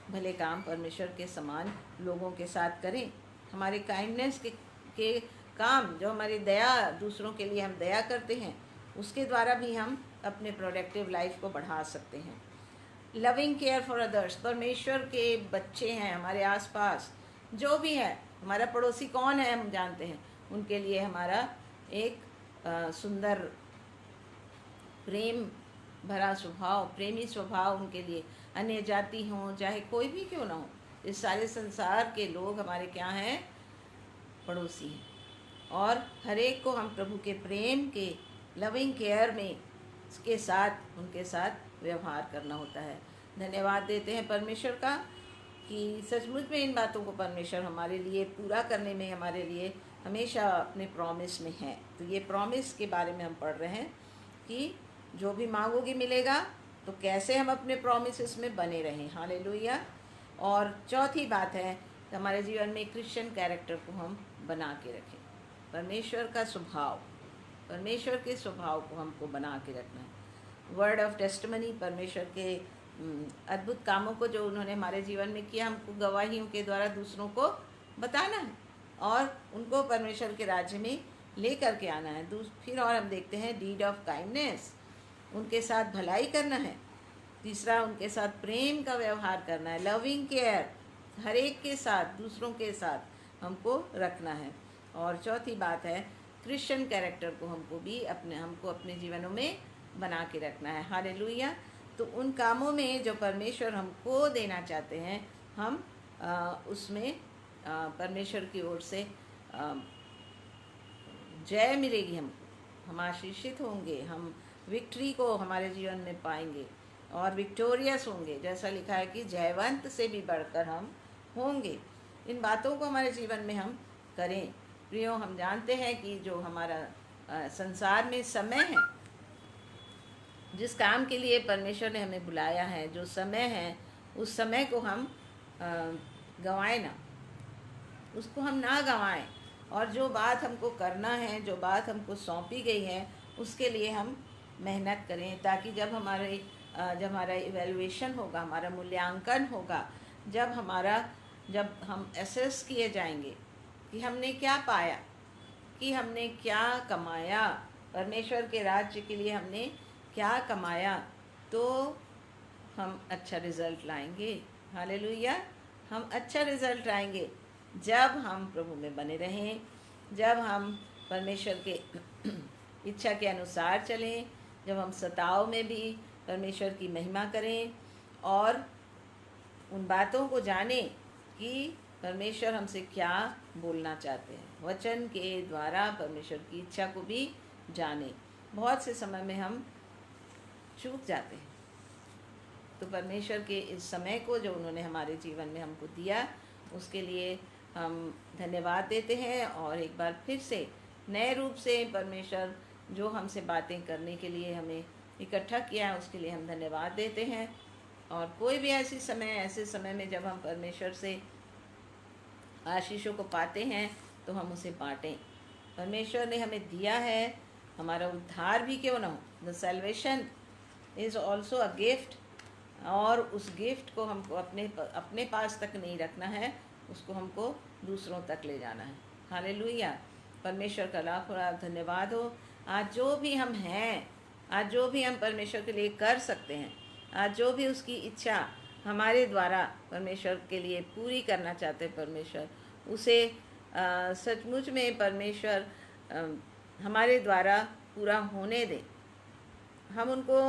भले काम परमेश्वर के समान लोगों के साथ करें। हमारे काइंडनेस के काम, जो हमारी दया, दूसरों के लिए हम दया करते हैं, उसके द्वारा भी हम अपने प्रोडक्टिव लाइफ को बढ़ा सकते हैं। Loving care for others. परमेश्वर के बच्चे हैं हमारे आसपास, जो भी है, हमारा पड़ोसी कौन है हम जानते हैं, उनके लिए हमारा एक सुंदर प्रेम भरा स्वभाव, प्रेमी स्वभाव उनके लिए, अन्य जाति हों चाहे कोई भी क्यों ना हो, इस सारे संसार के लोग हमारे क्या हैं, पड़ोसी हैं। और हर एक को हम प्रभु के प्रेम के लविंग केयर में के साथ उनके साथ व्यवहार करना होता है। धन्यवाद देते हैं परमेश्वर का कि सचमुच में इन बातों को परमेश्वर हमारे लिए पूरा करने में हमारे लिए हमेशा अपने प्रॉमिस में है। तो ये प्रॉमिस के बारे में हम पढ़ रहे हैं कि जो भी मांगोगे मिलेगा, तो कैसे हम अपने प्रॉमिसेस में बने रहें। हालेलुया। और चौथी बात है, हमारे जीवन में क्रिश्चियन कैरेक्टर को हम बना के रखें। परमेश्वर का स्वभाव, परमेश्वर के स्वभाव को हमको बना के रखना है। वर्ड ऑफ टेस्टमनी, परमेश्वर के अद्भुत कामों को जो उन्होंने हमारे जीवन में किया, हमको गवाहियों के द्वारा दूसरों को बताना है और उनको परमेश्वर के राज्य में ले करके आना है। फिर और हम देखते हैं डीड ऑफ काइंडनेस, उनके साथ भलाई करना है। तीसरा, उनके साथ प्रेम का व्यवहार करना है, लविंग केयर, हर एक के साथ, दूसरों के साथ हमको रखना है। और चौथी बात है क्रिश्चियन कैरेक्टर को हमको अपने जीवनों में बना के रखना है। हालेलुया। तो उन कामों में जो परमेश्वर हमको देना चाहते हैं, हम उसमें परमेश्वर की ओर से जय मिलेगी हमको, हम आशीषित होंगे, हम विक्ट्री को हमारे जीवन में पाएंगे और विक्टोरियस होंगे, जैसा लिखा है कि जयवंत से भी बढ़कर हम होंगे। इन बातों को हमारे जीवन में हम करें। प्रियो, हम जानते हैं कि जो हमारा संसार में समय है, जिस काम के लिए परमेश्वर ने हमें बुलाया है, जो समय है, उस समय को हम गंवाएं ना, उसको हम ना गंवाएं। और जो बात हमको करना है, जो बात हमको सौंपी गई है, उसके लिए हम मेहनत करें, ताकि जब हमारा इवैल्यूएशन होगा, हमारा मूल्यांकन होगा, जब हम असेस किए जाएंगे कि हमने क्या पाया, कि हमने क्या कमाया, परमेश्वर के राज्य के लिए हमने क्या कमाया, तो हम अच्छा रिज़ल्ट लाएंगे। हालेलुया। हम अच्छा रिज़ल्ट लाएंगे जब हम प्रभु में बने रहें, जब हम परमेश्वर के इच्छा के अनुसार चलें, जब हम सताव में भी परमेश्वर की महिमा करें और उन बातों को जानें कि परमेश्वर हमसे क्या बोलना चाहते हैं, वचन के द्वारा परमेश्वर की इच्छा को भी जानें। बहुत से समय में हम चूक जाते हैं, तो परमेश्वर के इस समय को जो उन्होंने हमारे जीवन में हमको दिया, उसके लिए हम धन्यवाद देते हैं। और एक बार फिर से नए रूप से परमेश्वर जो हमसे बातें करने के लिए हमें इकट्ठा किया है, उसके लिए हम धन्यवाद देते हैं। और कोई भी ऐसे समय में जब हम परमेश्वर से आशीषों को पाते हैं, तो हम उसे बाँटें। परमेश्वर ने हमें दिया है, हमारा उद्धार भी क्यों ना हो, the salvation is also a gift, और उस गिफ्ट को हमको अपने पास तक नहीं रखना है, उसको हमको दूसरों तक ले जाना है। हालेलुया। परमेश्वर का लाखों लाख धन्यवाद हो। आज जो भी हम हैं, आज जो भी हम परमेश्वर के लिए कर सकते हैं, आज जो भी उसकी इच्छा हमारे द्वारा परमेश्वर के लिए पूरी करना चाहते हैं, परमेश्वर उसे सचमुच में परमेश्वर हमारे द्वारा पूरा होने दे। हम उनको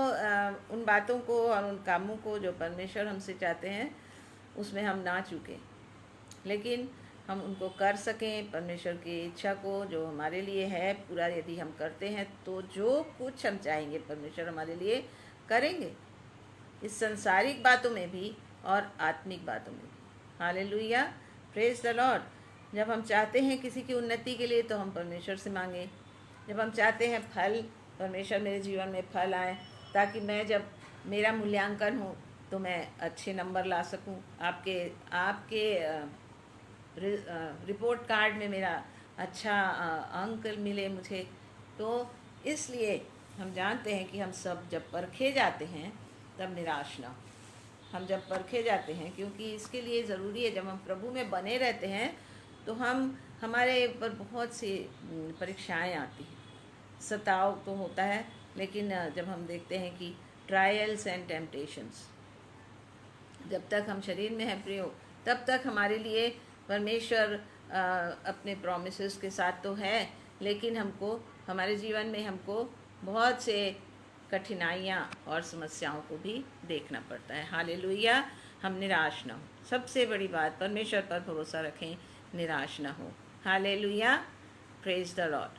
उन बातों को और उन कामों को जो परमेश्वर हमसे चाहते हैं, उसमें हम ना चूकें, लेकिन हम उनको कर सकें। परमेश्वर की इच्छा को जो हमारे लिए है पूरा यदि हम करते हैं, तो जो कुछ हम चाहेंगे परमेश्वर हमारे लिए करेंगे, इस संसारिक बातों में भी और आत्मिक बातों में भी। Hallelujah, praise the Lord. जब हम चाहते हैं किसी की उन्नति के लिए, तो हम परमेश्वर से मांगें। जब हम चाहते हैं फल, परमेश्वर मेरे जीवन में फल आए, ताकि मैं जब मेरा मूल्यांकन हो तो मैं अच्छे नंबर ला सकूं, आपके रिपोर्ट कार्ड में मेरा अच्छा अंक मिले मुझे। तो इसलिए हम जानते हैं कि हम सब जब परखे जाते हैं तब निराश ना हो। हम जब परखे जाते हैं, क्योंकि इसके लिए ज़रूरी है, जब हम प्रभु में बने रहते हैं तो हमारे ऊपर बहुत सी परीक्षाएं आती हैं, सताव तो होता है, लेकिन जब हम देखते हैं कि ट्रायल्स एंड टेम्पटेशंस, जब तक हम शरीर में हैं प्रियो, तब तक हमारे लिए परमेश्वर अपने प्रॉमिसेस के साथ तो है, लेकिन हमारे जीवन में हमको बहुत से कठिनाइयाँ और समस्याओं को भी देखना पड़ता है। हालेलुया। हम निराश ना हो। सबसे बड़ी बात, परमेश्वर पर भरोसा रखें, निराश ना हो। Hallelujah, praise the Lord.